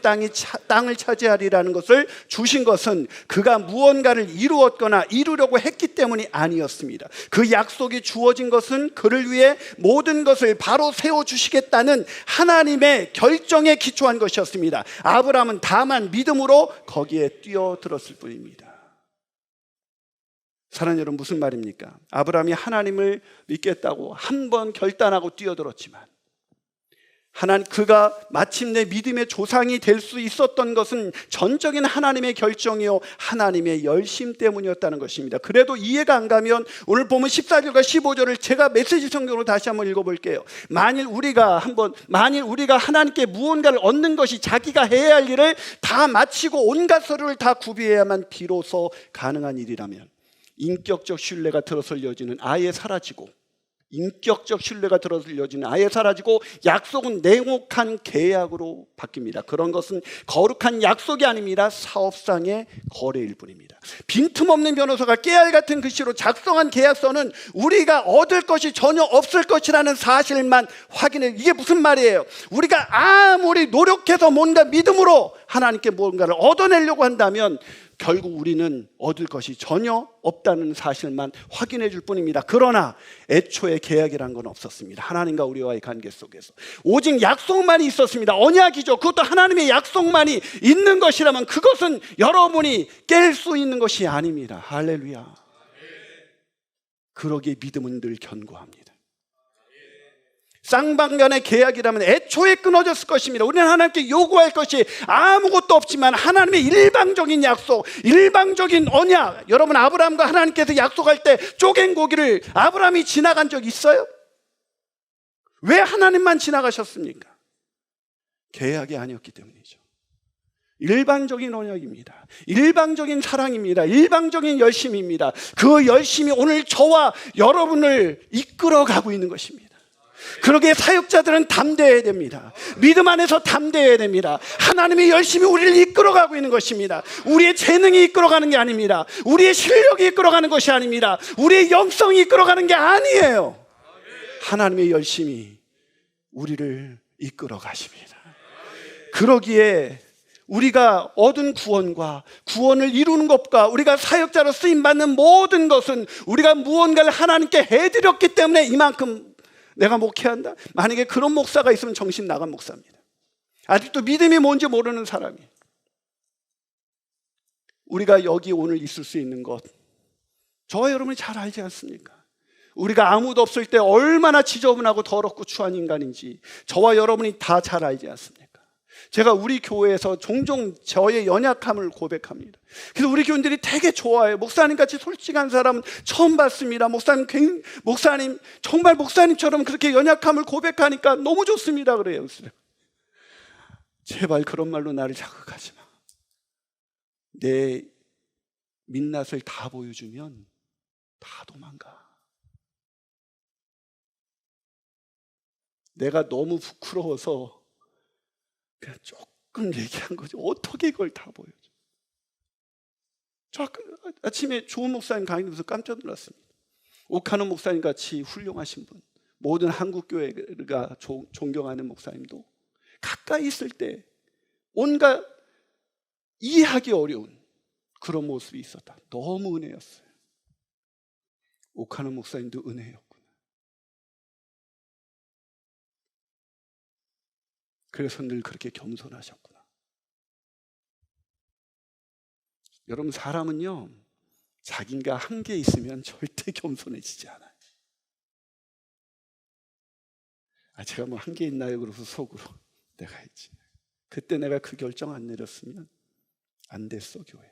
땅을 차지하리라는 것을 주신 것은 그가 무언가를 이루었거나 이루려고 했기 때문이 아니었습니다. 그 약속이 주어진 것은 그를 위해 모든 것을 바로 세워주시겠다는 하나님의 결정에 기초한 것이었습니다. 아브라함은 다만 믿음으로 거기에 뛰어들었을 뿐입니다. 사랑하는 여러분, 무슨 말입니까? 아브라함이 하나님을 믿겠다고 한 번 결단하고 뛰어들었지만 그가 마침내 믿음의 조상이 될 수 있었던 것은 전적인 하나님의 결정이요 하나님의 열심 때문이었다는 것입니다. 그래도 이해가 안 가면 오늘 보면 14절과 15절을 제가 메시지 성경으로 다시 한번 읽어볼게요. 만일 우리가 하나님께 무언가를 얻는 것이 자기가 해야 할 일을 다 마치고 온갖 서류를 다 구비해야만 비로소 가능한 일이라면 인격적 신뢰가 들어설 여지는 아예 사라지고 약속은 냉혹한 계약으로 바뀝니다. 그런 것은 거룩한 약속이 아닙니다. 사업상의 거래일 뿐입니다. 빈틈없는 변호사가 깨알 같은 글씨로 작성한 계약서는 우리가 얻을 것이 전혀 없을 것이라는 사실만 확인해. 이게 무슨 말이에요? 우리가 아무리 노력해서 뭔가 믿음으로 하나님께 뭔가를 얻어내려고 한다면 결국 우리는 얻을 것이 전혀 없다는 사실만 확인해 줄 뿐입니다. 그러나 애초에 계약이란 건 없었습니다. 하나님과 우리와의 관계 속에서 오직 약속만이 있었습니다. 언약이죠. 그것도 하나님의 약속만이 있는 것이라면 그것은 여러분이 깰 수 있는 것이 아닙니다. 할렐루야. 그러기에 믿음은 늘 견고합니다. 쌍방간의 계약이라면 애초에 끊어졌을 것입니다. 우리는 하나님께 요구할 것이 아무것도 없지만 하나님의 일방적인 약속, 일방적인 언약. 여러분, 아브라함과 하나님께서 약속할 때 쪼갠 고기를 아브라함이 지나간 적 있어요? 왜 하나님만 지나가셨습니까? 계약이 아니었기 때문이죠. 일방적인 언약입니다. 일방적인 사랑입니다. 일방적인 열심입니다. 그 열심이 오늘 저와 여러분을 이끌어가고 있는 것입니다. 그러기에 사역자들은 담대해야 됩니다. 믿음 안에서 담대해야 됩니다. 하나님의 열심히 우리를 이끌어가고 있는 것입니다. 우리의 재능이 이끌어가는 게 아닙니다. 우리의 실력이 이끌어가는 것이 아닙니다. 우리의 영성이 이끌어가는 게 아니에요. 하나님의 열심히 우리를 이끌어가십니다. 그러기에 우리가 얻은 구원과 구원을 이루는 것과 우리가 사역자로 쓰임받는 모든 것은 우리가 무언가를 하나님께 해드렸기 때문에 이만큼 내가 목회한다? 만약에 그런 목사가 있으면 정신 나간 목사입니다. 아직도 믿음이 뭔지 모르는 사람이. 우리가 여기 오늘 있을 수 있는 것, 저와 여러분이 잘 알지 않습니까? 우리가 아무도 없을 때 얼마나 지저분하고 더럽고 추한 인간인지 저와 여러분이 다 잘 알지 않습니까? 제가 우리 교회에서 종종 저의 연약함을 고백합니다. 그래서 우리 교인들이 되게 좋아해요. 목사님같이 솔직한 사람은 처음 봤습니다. 목사님 정말 목사님처럼 그렇게 연약함을 고백하니까 너무 좋습니다 그래요. 제발 그런 말로 나를 자극하지 마. 내 민낯을 다 보여주면 다 도망가. 내가 너무 부끄러워서 그냥 조금 얘기한 거지 어떻게 이걸 다 보여줘. 저 아침에 좋은 목사님 강의 들으면서 깜짝 놀랐습니다. 오카노 목사님 같이 훌륭하신 분, 모든 한국교회가 존경하는 목사님도 가까이 있을 때 온갖 이해하기 어려운 그런 모습이 있었다. 너무 은혜였어요. 오카노 목사님도 은혜였구나. 그래서 늘 그렇게 겸손하셨구나. 여러분, 사람은요 자기가 한계 있으면 절대 겸손해지지 않아요. 제가 뭐 한계 있나요? 그래서 속으로 내가 했지. 그때 내가 그 결정 안 내렸으면 안 됐어 교회.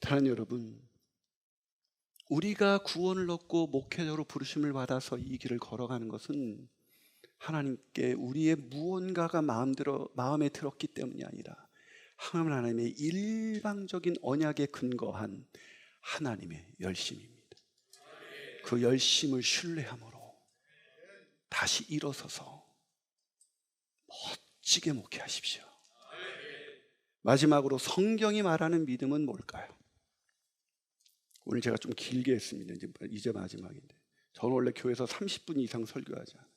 사랑하는 여러분, 우리가 구원을 얻고 목회자로 부르심을 받아서 이 길을 걸어가는 것은 하나님께 우리의 무언가가 마음에 들었기 때문이 아니라 하나님의 일방적인 언약에 근거한 하나님의 열심입니다. 그 열심을 신뢰함으로 다시 일어서서 멋지게 목회하십시오. 마지막으로 성경이 말하는 믿음은 뭘까요? 오늘 제가 좀 길게 했습니다. 이제 마지막인데. 저는 원래 교회에서 30분 이상 설교하지 않아요.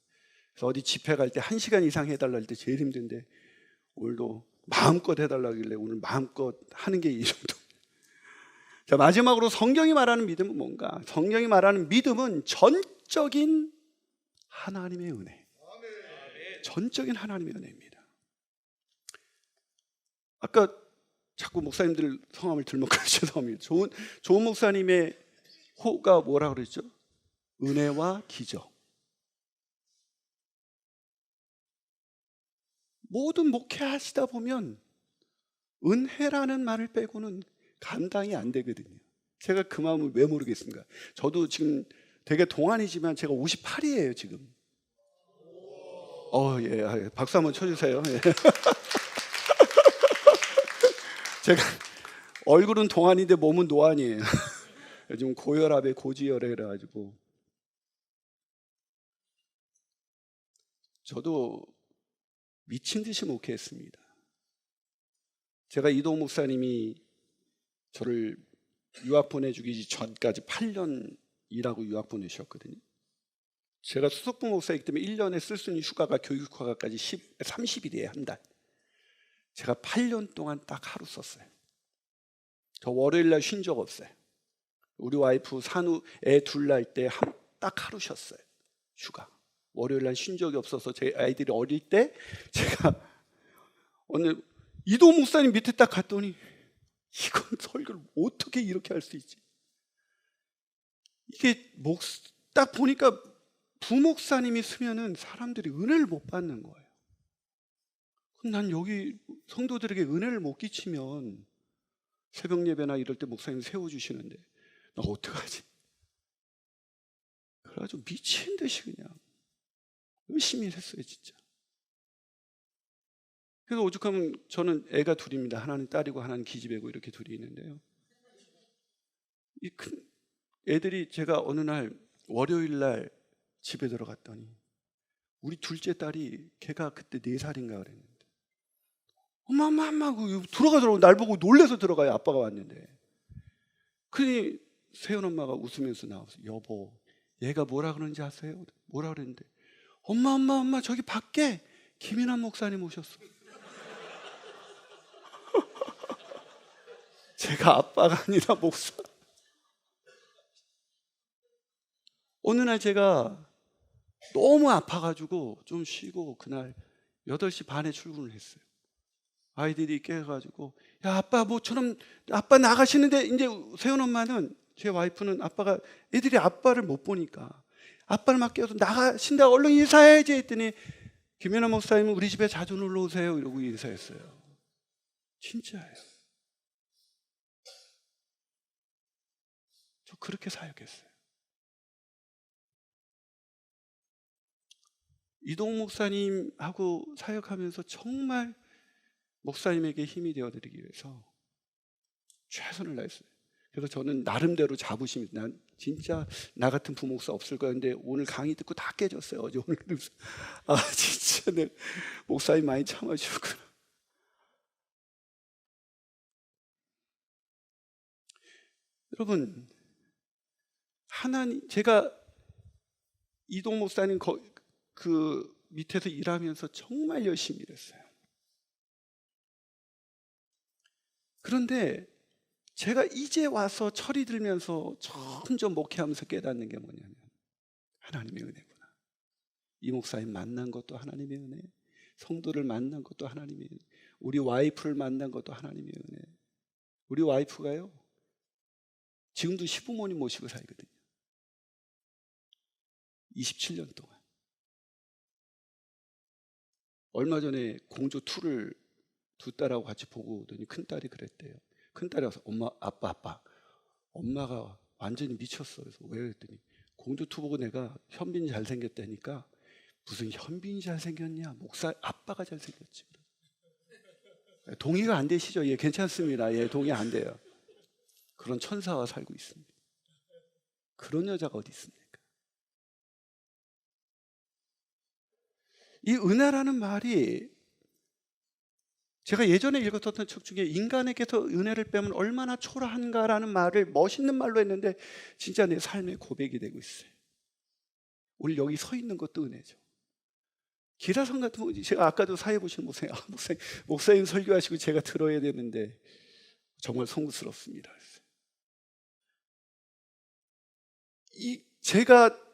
그래서 어디 집회 갈 때 1시간 이상 해달라 할 때 제일 힘든데 오늘도 마음껏 해달라길래 오늘 마음껏 하는 게 이 정도. 자, 마지막으로 성경이 말하는 믿음은 뭔가? 성경이 말하는 믿음은 전적인 하나님의 은혜. 전적인 하나님의 은혜입니다. 아까 자꾸 목사님들 성함을 들먹거려 죄송합니다. 좋은 목사님의 호가 뭐라 그랬죠? 은혜와 기적. 모든 목회하시다 보면 은혜라는 말을 빼고는 감당이 안 되거든요. 제가 그 마음을 왜 모르겠습니까? 저도 지금 되게 동안이지만 제가 58이에요 지금. 예, 박수 한번 쳐주세요. 예. 제가 얼굴은 동안인데 몸은 노안이에요. 요즘 고혈압에 고지혈에 그래가지고. 저도 미친 듯이 목회했습니다. 제가 이동 목사님이 저를 유학 보내주기 전까지 8년 일하고 유학 보내셨거든요. 제가 수석부 목사이기 때문에 1년에 쓸 수 있는 휴가가 교육휴가까지 30일이에요, 한 달. 제가 8년 동안 딱 하루 썼어요. 저 월요일날 쉰 적 없어요. 우리 와이프 산후 애 둘 낳을 때 딱 하루 쉬었어요, 휴가. 월요일날 쉰 적이 없어서 제 아이들이 어릴 때 제가 오늘 이동 목사님 밑에 딱 갔더니 이건 설교를 어떻게 이렇게 할 수 있지? 이게 딱 보니까 부목사님이 쓰면은 사람들이 은혜를 못 받는 거예요. 그럼 난 여기 성도들에게 은혜를 못 끼치면 새벽 예배나 이럴 때 목사님 세워주시는데 나 어떡하지? 그래가지고 미친 듯이 그냥 열심히 했어요, 진짜. 그래서 오죽하면 저는 애가 둘입니다. 하나는 딸이고 하나는 기집애고 이렇게 둘이 있는데요. 이 큰 애들이 제가 어느 날 월요일 날 집에 들어갔더니 우리 둘째 딸이 걔가 그때 4살인가 그랬는데 엄마 들어가더라고. 날 보고 놀래서 들어가요. 아빠가 왔는데. 그러니 세연 엄마가 웃으면서 나와서 여보 얘가 뭐라 그러는지 아세요? 뭐라 그랬는데 엄마 저기 밖에 김인환 목사님 오셨어. 제가 아빠가 아니라 목사. 어느 날 제가 너무 아파가지고 좀 쉬고 그날 8시 반에 출근을 했어요. 아이들이 깨가지고 야 아빠 뭐처럼 아빠 나가시는데 이제 세연 엄마는 제 와이프는 애들이 아빠를 못 보니까 아빠를 막 깨워서 나가신다 얼른 인사해야지 했더니 김연아 목사님은 우리 집에 자주 놀러 오세요 이러고 인사했어요. 진짜예요. 저 그렇게 사역했어요. 이동 목사님하고 사역하면서 정말 목사님에게 힘이 되어드리기 위해서 최선을 다했어요. 그래서 저는 나름대로 자부심이 난 진짜 나 같은 부목사 없을 거야. 근데 오늘 강의 듣고 다 깨졌어요. 어제 오늘 그러면서 진짜 내 목사님 많이 참아주셨구나. 여러분 제가 이동 목사님 그 밑에서 일하면서 정말 열심히 일했어요. 그런데 제가 이제 와서 철이 들면서 점점 목회하면서 깨닫는 게 뭐냐면 하나님의 은혜구나. 이 목사님 만난 것도 하나님의 은혜, 성도를 만난 것도 하나님의 은혜, 우리 와이프를 만난 것도 하나님의 은혜. 우리 와이프가요 지금도 시부모님 모시고 살거든요. 27년 동안. 얼마 전에 공조 2를 두 딸하고 같이 보고 오더니 큰딸이 그랬대요. 큰딸이 와서 엄마 아빠 엄마가 완전히 미쳤어. 그래서 왜 그랬더니 공조 2 보고 내가 현빈이 잘생겼다니까 무슨 현빈이 잘생겼냐 목사 아빠가 잘생겼지. 동의가 안 되시죠? 예, 괜찮습니다. 예, 동의 안 돼요. 그런 천사와 살고 있습니다. 그런 여자가 어디 있습니까? 이 은혜라는 말이 제가 예전에 읽었던 책 중에 인간에게서 은혜를 빼면 얼마나 초라한가라는 말을 멋있는 말로 했는데 진짜 내 삶의 고백이 되고 있어요. 오늘 여기 서 있는 것도 은혜죠. 기라성 같은 거 제가 아까도 사회 보시는 목사님 설교하시고 제가 들어야 되는데 정말 송구스럽습니다. 제가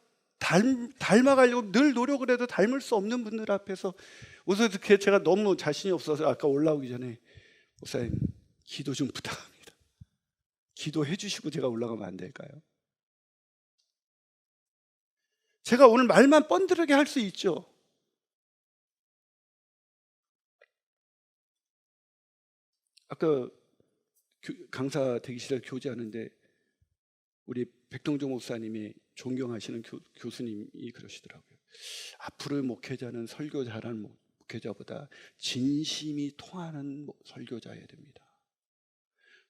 닮아가려고 늘 노력을 해도 닮을 수 없는 분들 앞에서 우선 제가 너무 자신이 없어서 아까 올라오기 전에 목사님 기도 좀 부탁합니다. 기도해 주시고 제가 올라가면 안 될까요? 제가 오늘 말만 뻔들하게 할 수 있죠. 아까 강사 대기실에 교제하는데 우리 백동종 목사님이 존경하시는 교수님이 그러시더라고요. 앞으로의 목회자는 설교 잘하는 목회자보다 진심이 통하는 설교자여야 됩니다.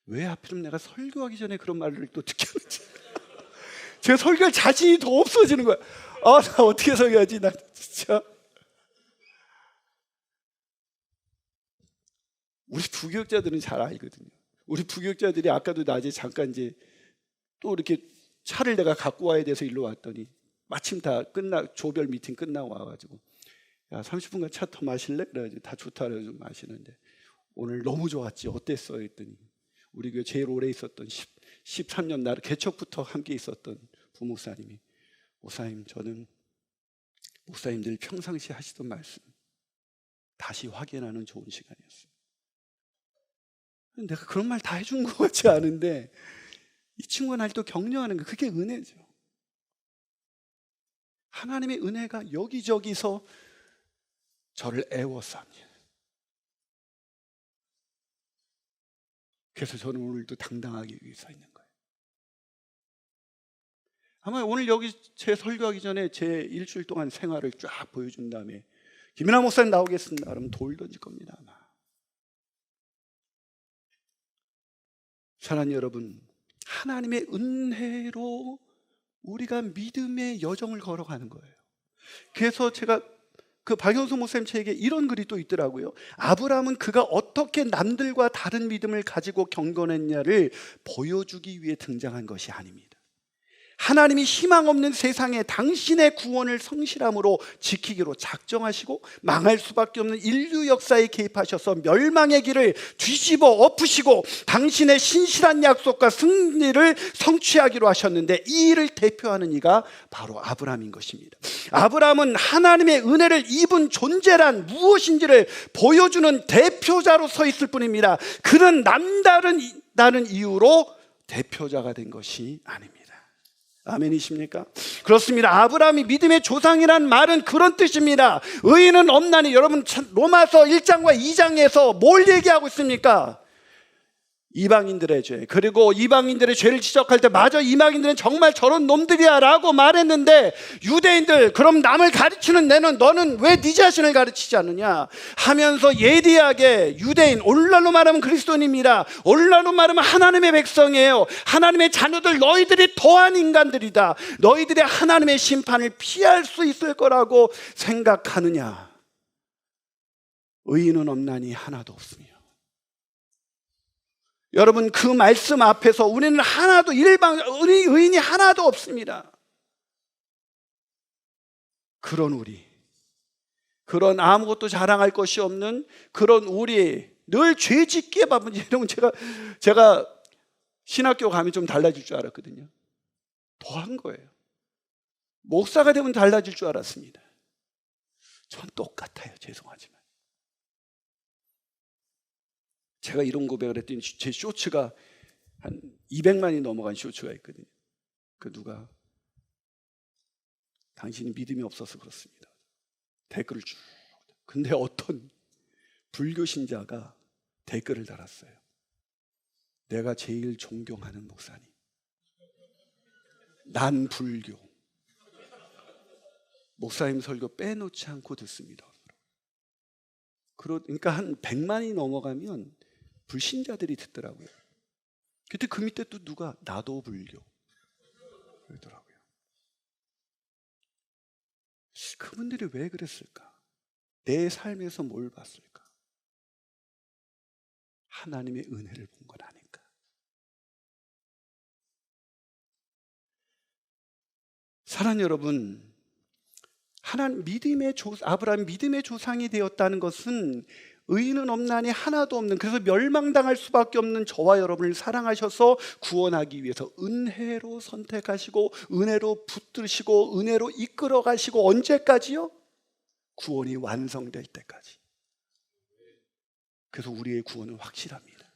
왜 하필이면 내가 설교하기 전에 그런 말을 또 듣겠는지. 제가 설교할 자신이 더 없어지는 거야. 나 어떻게 설교하지? 나 진짜. 우리 부교육자들은 잘 알거든요. 우리 부교육자들이 아까도 낮에 잠깐 이제 또 이렇게 차를 내가 갖고 와야 돼서 일로 왔더니 마침 다 조별 미팅 끝나고 와가지고 야 30분간 차 더 마실래? 그래가지고 다 좋다 그래가지고 마시는데 오늘 너무 좋았지 어땠어? 했더니 우리 교회 제일 오래 있었던 13년 날 개척부터 함께 있었던 부목사님이 목사님 저는 목사님들 평상시 하시던 말씀 다시 확인하는 좋은 시간이었어요. 내가 그런 말 다 해준 것 같지 않은데 이 친구가 날 또 격려하는 거 그게 은혜죠. 하나님의 은혜가 여기저기서 저를 애워쌉니다. 그래서 저는 오늘도 당당하게 여기 서 있는 거예요. 아마 오늘 여기 제 설교하기 전에 제 일주일 동안 생활을 쫙 보여준 다음에 김연아 목사님 나오겠습니다 그러면 돌 던질 겁니다 아마. 사랑하는 여러분, 하나님의 은혜로 우리가 믿음의 여정을 걸어가는 거예요. 그래서 제가 그 박영수 목사님 책에 이런 글이 또 있더라고요. 아브라함은 그가 어떻게 남들과 다른 믿음을 가지고 경건했냐를 보여주기 위해 등장한 것이 아닙니다. 하나님이 희망 없는 세상에 당신의 구원을 성실함으로 지키기로 작정하시고 망할 수밖에 없는 인류 역사에 개입하셔서 멸망의 길을 뒤집어 엎으시고 당신의 신실한 약속과 승리를 성취하기로 하셨는데 이 일을 대표하는 이가 바로 아브라함인 것입니다. 아브라함은 하나님의 은혜를 입은 존재란 무엇인지를 보여주는 대표자로 서 있을 뿐입니다. 그는 남다른 이유로 대표자가 된 것이 아닙니다. 아멘이십니까? 그렇습니다. 아브라함이 믿음의 조상이란 말은 그런 뜻입니다. 의인은 없나니 여러분 로마서 1장과 2장에서 뭘 얘기하고 있습니까? 이방인들의 죄 그리고 이방인들의 죄를 지적할 때 맞아 이방인들은 정말 저런 놈들이야 라고 말했는데 유대인들 그럼 남을 가르치는 너는 왜 네 자신을 가르치지 않느냐 하면서 예리하게 유대인 오늘날로 말하면 그리스도인입니다. 오늘날로 말하면 하나님의 백성이에요. 하나님의 자녀들 너희들이 더한 인간들이다. 너희들이 하나님의 심판을 피할 수 있을 거라고 생각하느냐. 의인은 없나니 하나도 없으며 여러분 그 말씀 앞에서 우리는 하나도 의인이 하나도 없습니다. 그런 아무것도 자랑할 것이 없는 그런 우리 늘 죄짓기에 바쁜 여러분 제가 신학교 가면 좀 달라질 줄 알았거든요. 더한 거예요. 목사가 되면 달라질 줄 알았습니다. 전 똑같아요. 죄송하지만. 제가 이런 고백을 했더니 제 쇼츠가 한 200만이 넘어간 쇼츠가 있거든요. 그 누가 당신이 믿음이 없어서 그렇습니다. 댓글을 쭉. 근데 어떤 불교 신자가 댓글을 달았어요. 내가 제일 존경하는 목사님. 난 불교. 목사님 설교 빼놓지 않고 듣습니다. 그러니까 한 100만이 넘어가면 불신자들이 듣더라고요. 그때 그 밑에 또 누가 나도 불교 그러더라고요. 그분들이 왜 그랬을까? 내 삶에서 뭘 봤을까? 하나님의 은혜를 본 건 아닐까? 사랑하는 여러분, 아브라함 믿음의 조상이 되었다는 것은 의인은 없나니 하나도 없는, 그래서 멸망당할 수밖에 없는 저와 여러분을 사랑하셔서 구원하기 위해서 은혜로 선택하시고 은혜로 붙드시고 은혜로 이끌어 가시고, 언제까지요? 구원이 완성될 때까지. 그래서 우리의 구원은 확실합니다.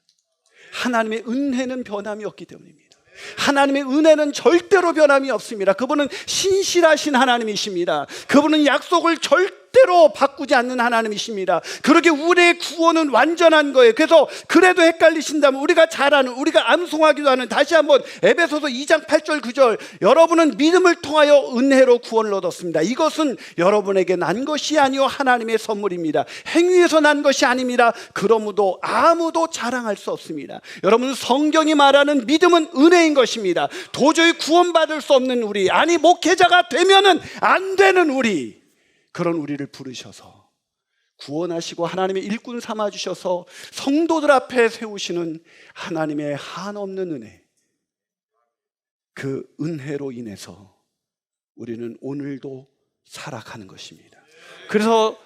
하나님의 은혜는 변함이 없기 때문입니다. 하나님의 은혜는 절대로 변함이 없습니다. 그분은 신실하신 하나님이십니다. 그분은 약속을 절대로 바꾸지 않는 하나님이십니다. 그렇게 우리의 구원은 완전한 거예요. 그래서 그래도 헷갈리신다면 우리가 잘 아는, 우리가 암송하기도 하는, 다시 한번 에베소서 2장 8절 9절, 여러분은 믿음을 통하여 은혜로 구원을 얻었습니다. 이것은 여러분에게 난 것이 아니요 하나님의 선물입니다. 행위에서 난 것이 아닙니다. 그러므로 아무도 자랑할 수 없습니다. 여러분, 성경이 말하는 믿음은 은혜인 것입니다. 도저히 구원받을 수 없는 우리, 아니 목회자가 되면은 안 되는 우리, 그런 우리를 부르셔서 구원하시고 하나님의 일꾼 삼아주셔서 성도들 앞에 세우시는 하나님의 한없는 은혜, 그 은혜로 인해서 우리는 오늘도 살아가는 것입니다. 그래서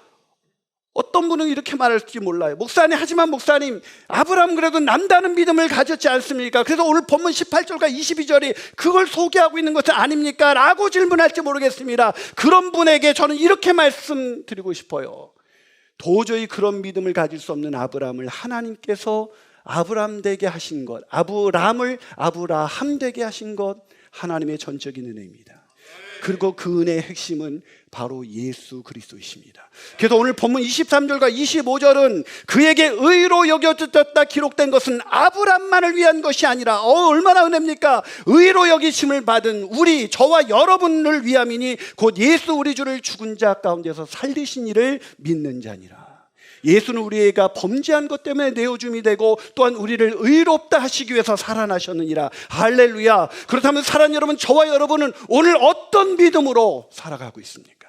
어떤 분은 이렇게 말할지 몰라요. 목사님, 하지만 목사님, 아브라함 그래도 남다른 믿음을 가졌지 않습니까? 그래서 오늘 본문 18절과 22절이 그걸 소개하고 있는 것은 아닙니까? 라고 질문할지 모르겠습니다. 그런 분에게 저는 이렇게 말씀드리고 싶어요. 도저히 그런 믿음을 가질 수 없는 아브라함을 하나님께서 아브라함 되게 하신 것, 아브라함을 아브라함 되게 하신 것, 하나님의 전적인 은혜입니다. 그리고 그 은혜의 핵심은 바로 예수 그리스도이십니다. 그래서 오늘 본문 23절과 25절은 그에게 의로 여겨졌다 기록된 것은 아브람만을 위한 것이 아니라, 얼마나 은혜입니까? 의로 여기심을 받은 우리, 저와 여러분을 위함이니 곧 예수 우리 주를 죽은 자 가운데서 살리신 이를 믿는 자니라. 예수는 우리가 범죄한 것 때문에 내어줌이 되고 또한 우리를 의롭다 하시기 위해서 살아나셨느니라. 할렐루야. 그렇다면 사랑하는 여러분, 저와 여러분은 오늘 어떤 믿음으로 살아가고 있습니까?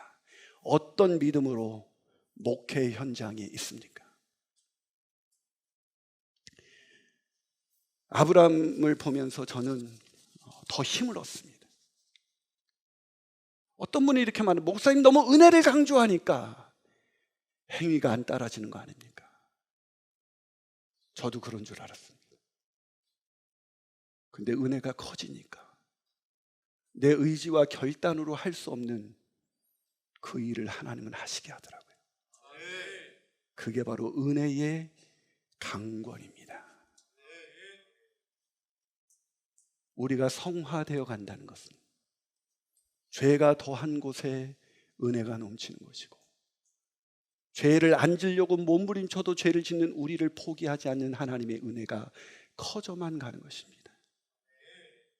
어떤 믿음으로 목회 현장에 있습니까? 아브라함을 보면서 저는 더 힘을 얻습니다. 어떤 분이 이렇게 말해요. 목사님, 너무 은혜를 강조하니까 행위가 안 따라지는 거 아닙니까? 저도 그런 줄 알았습니다. 근데 은혜가 커지니까 내 의지와 결단으로 할 수 없는 그 일을 하나님은 하시게 하더라고요. 그게 바로 은혜의 강권입니다. 우리가 성화되어 간다는 것은 죄가 더한 곳에 은혜가 넘치는 것이고, 죄를 안 지려고 몸부림쳐도 죄를 짓는 우리를 포기하지 않는 하나님의 은혜가 커져만 가는 것입니다.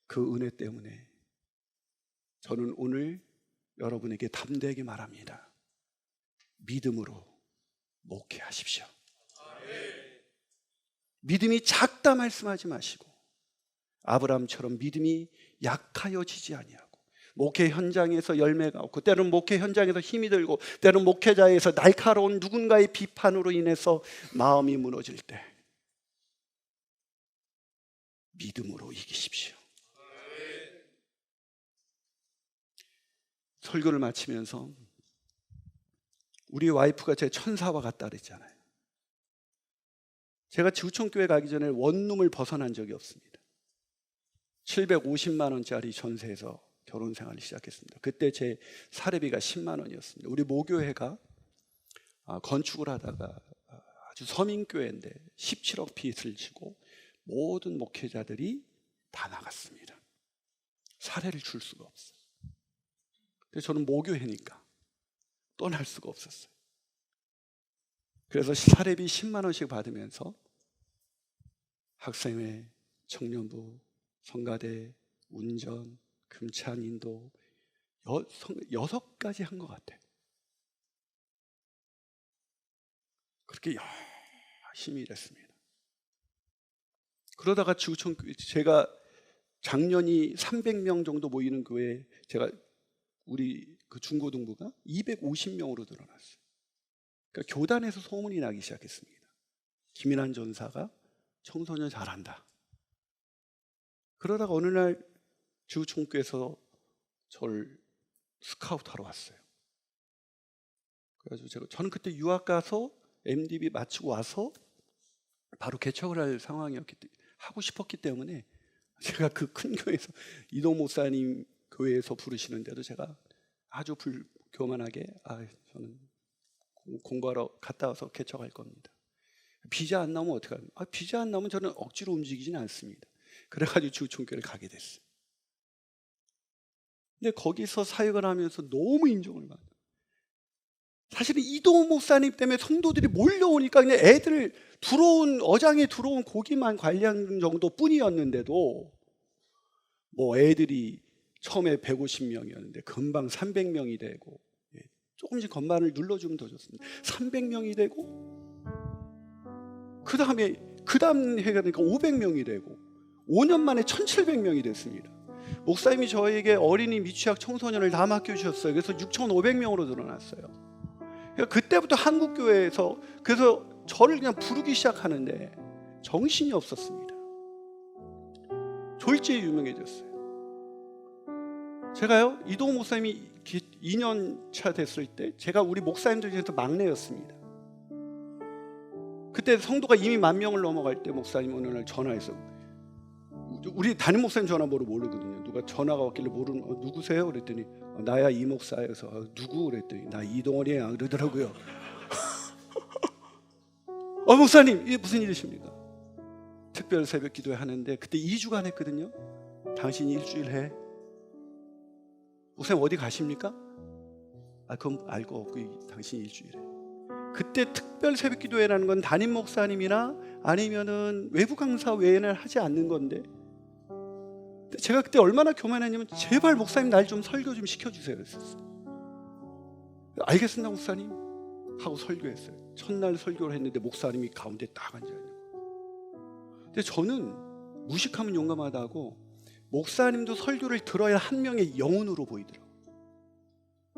그 은혜 때문에 저는 오늘 여러분에게 담대하게 말합니다. 믿음으로 목회하십시오. 믿음이 작다 말씀하지 마시고 아브라함처럼 믿음이 약하여지지 아니하고, 목회 현장에서 열매가 없고, 때로는 목회 현장에서 힘이 들고, 때로는 목회자에서 날카로운 누군가의 비판으로 인해서 마음이 무너질 때 믿음으로 이기십시오. 설교를 마치면서 우리 와이프가 제 천사와 같다 그랬잖아요. 제가 지구촌교회 가기 전에 원룸을 벗어난 적이 없습니다. 750만 원짜리 전세에서 결혼 생활을 시작했습니다. 그때 제 사례비가 10만 원이었습니다. 우리 모교회가 건축을 하다가 아주 서민교회인데 17억 빚을 지고 모든 목회자들이 다 나갔습니다. 사례를 줄 수가 없어요. 근데 저는 모교회니까 떠날 수가 없었어요. 그래서 사례비 10만 원씩 받으면서 학생회, 청년부, 성가대, 운전, 금찬 인도 6가지 한 것 같아요. 그렇게 열심히 일했습니다. 그러다가 지구촌, 제가 작년이 300명 정도 모이는 교회에 제가 우리 그 중고등부가 250명으로 늘어났어요. 그러니까 교단에서 소문이 나기 시작했습니다. 김인환 전사가 청소년 잘한다. 그러다가 어느 날 지구촌교에서 저를 스카우트하러 왔어요. 그래가지고 저는 그때 유학 가서 MDB 마치고 와서 바로 개척을 할 상황이었기 때문에, 하고 싶었기 때문에 제가 그 큰 교회에서 이동 목사님 교회에서 부르시는데도 제가 아주 불교만하게 저는 공부하러 갔다 와서 개척할 겁니다. 비자 안 나오면 어떡합니까? 비자 안 나오면 저는 억지로 움직이지는 않습니다. 그래가지고 지구촌교회를 가게 됐어요. 근데 거기서 사역을 하면서 너무 인정을 받아요. 사실은 이동호 목사님 때문에 성도들이 몰려오니까 그냥 애들 어장에 들어온 고기만 관리하는 정도 뿐이었는데도 뭐 애들이 처음에 150명이었는데 금방 300명이 되고, 조금씩 건반을 눌러주면 더 좋습니다. 300명이 되고, 그 다음 해가 되니까 500명이 되고, 5년 만에 1700명이 됐습니다. 목사님이 저에게 어린이, 미취학, 청소년을 다 맡겨주셨어요. 그래서 6500명으로 늘어났어요. 그러니까 그때부터 한국교회에서 그래서 저를 그냥 부르기 시작하는데 정신이 없었습니다. 졸지에 유명해졌어요. 제가요, 이동호 목사님이 2년 차 됐을 때 제가 우리 목사님들 중에서 막내였습니다. 그때 성도가 이미 10,000명을 넘어갈 때 목사님 어느 날 전화해서, 우리 담임 목사님 전화번호 모르거든요. 누가 전화가 왔길래 모르는, 누구세요? 그랬더니 나야 이 목사여서. 누구? 그랬더니 나 이동원이야 그러더라고요. 목사님 이게 무슨 일이십니까? 특별 새벽 기도회 하는데 그때 2주간 했거든요. 당신이 일주일 해. 목사님 어디 가십니까? 그건 알 거 없고 당신이 일주일에. 그때 특별 새벽 기도회라는 건 담임 목사님이나 아니면은 외부 강사 외에는 하지 않는 건데, 제가 그때 얼마나 교만했냐면 제발 목사님 날 좀 설교 좀 시켜주세요 그랬었어요. 알겠습니다 목사님 하고 설교했어요. 첫날 설교를 했는데 목사님이 가운데 딱 앉아있는 거예요. 근데 저는 무식하면 용감하다고, 목사님도 설교를 들어야 한 명의 영혼으로 보이더라고요.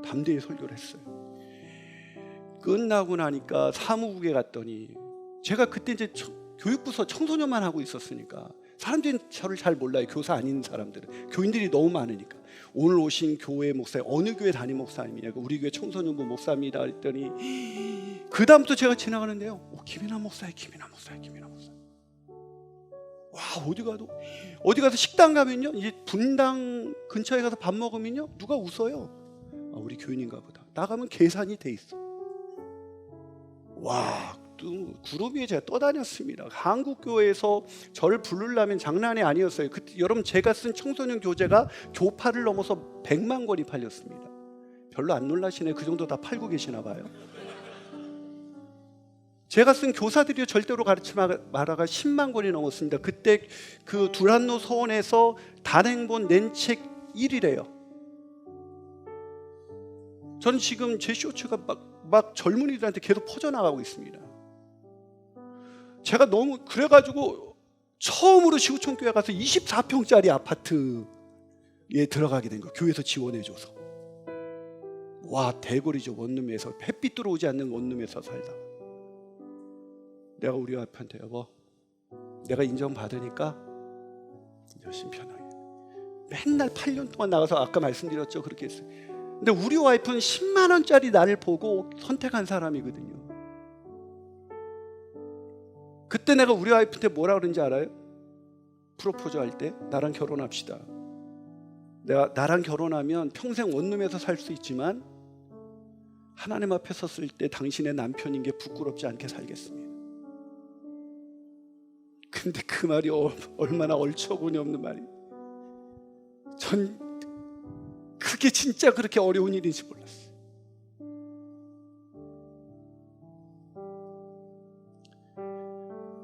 담대히 설교를 했어요. 끝나고 나니까 사무국에 갔더니, 제가 그때 이제 교육부서 청소년만 하고 있었으니까 사람들이 저를 잘 몰라요. 교사 아닌 사람들은. 교인들이 너무 많으니까. 오늘 오신 교회 목사님 어느 교회 담임 목사님이냐고, 우리 교회 청소년부 목사입니다 했더니, 그 다음부터 제가 지나가는데요, 김인환 목사님. 와, 어디 가서 식당 가면요, 이제 분당 근처에 가서 밥 먹으면요, 누가 웃어요. 우리 교인인가 보다. 나가면 계산이 돼 있어. 와, 또 구름 위에 제가 떠다녔습니다. 한국교회에서 저를 부르려면 장난이 아니었어요. 그때 여러분, 제가 쓴 청소년 교재가 교파를 넘어서 100만 권이 팔렸습니다. 별로 안 놀라시네. 그 정도 다 팔고 계시나 봐요. 제가 쓴 교사들이 절대로 가르치지 마라가 10만 권이 넘었습니다. 그때 그 두란노 서원에서 단행본 낸 책 1위래요. 저는 지금 제 쇼츠가 막 젊은이들한테 계속 퍼져나가고 있습니다. 제가 너무 그래가지고 처음으로 지구촌교회 가서 24평짜리 아파트에 들어가게 된 거예요. 교회에서 지원해줘서. 와, 대거리죠. 원룸에서 햇빛 들어오지 않는 원룸에서 살다가 내가 우리 와이프한테, 여보, 내가 인정받으니까 열심히 편하게. 맨날 8년 동안 나가서 아까 말씀드렸죠. 그렇게 했어요. 근데 우리 와이프는 10만 원짜리 나를 보고 선택한 사람이거든요. 그때 내가 우리 와이프한테 뭐라 그런지 알아요? 프로포즈 할 때, 나랑 결혼합시다. 나랑 결혼하면 평생 원룸에서 살 수 있지만 하나님 앞에 섰을 때 당신의 남편인 게 부끄럽지 않게 살겠습니다. 근데 그 말이 얼마나 얼처구니 없는 말이에요. 전 그게 진짜 그렇게 어려운 일인지 몰랐어요.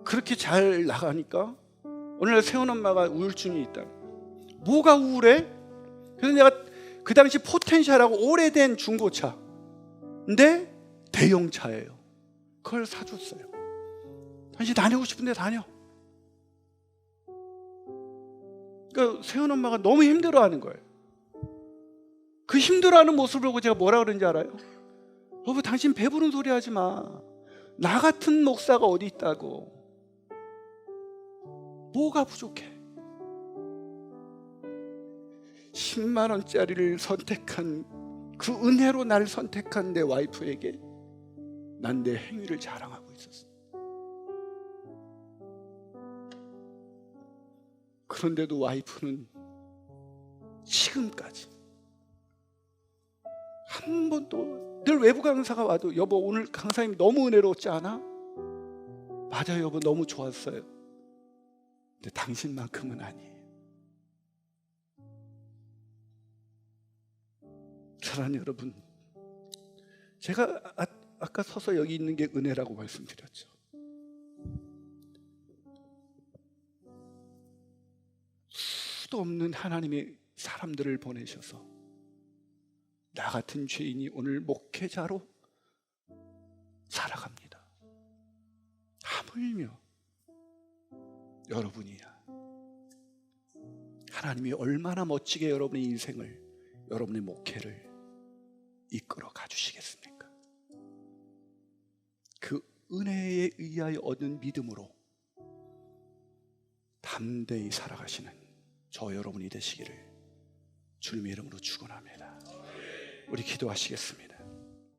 그렇게 잘 나가니까 어느 날 세훈 엄마가 우울증이 있다. 뭐가 우울해? 그래서 내가 그 당시 포텐셜하고 오래된 중고차, 근데 대형차예요. 그걸 사줬어요. 당신 다니고 싶은데 다녀. 그러니까 세훈 엄마가 너무 힘들어하는 거예요. 그 힘들어하는 모습을 보고 제가 뭐라 그런지 알아요? 여보, 당신 배부른 소리 하지 마. 나 같은 목사가 어디 있다고. 뭐가 부족해? 10만 원짜리를 선택한 그 은혜로 나를 선택한 내 와이프에게 난 내 행위를 자랑하고 있었어. 그런데도 와이프는 지금까지 한 번도, 늘 외부 강사가 와도 여보 오늘 강사님 너무 은혜로웠지 않아? 맞아요 여보 너무 좋았어요. 근데 당신만큼은 아니에요. 사랑하는 여러분, 제가 아까 서서 여기 있는 게 은혜라고 말씀드렸죠. 수도 없는 하나님의 사람들을 보내셔서 나 같은 죄인이 오늘 목회자로 살아갑니다. 하물며 여러분이야. 하나님이 얼마나 멋지게 여러분의 인생을, 여러분의 목회를 이끌어 가주시겠습니까? 그 은혜에 의하여 얻은 믿음으로 담대히 살아가시는 저 여러분이 되시기를 주님의 이름으로 축원합니다. 우리 기도하시겠습니다.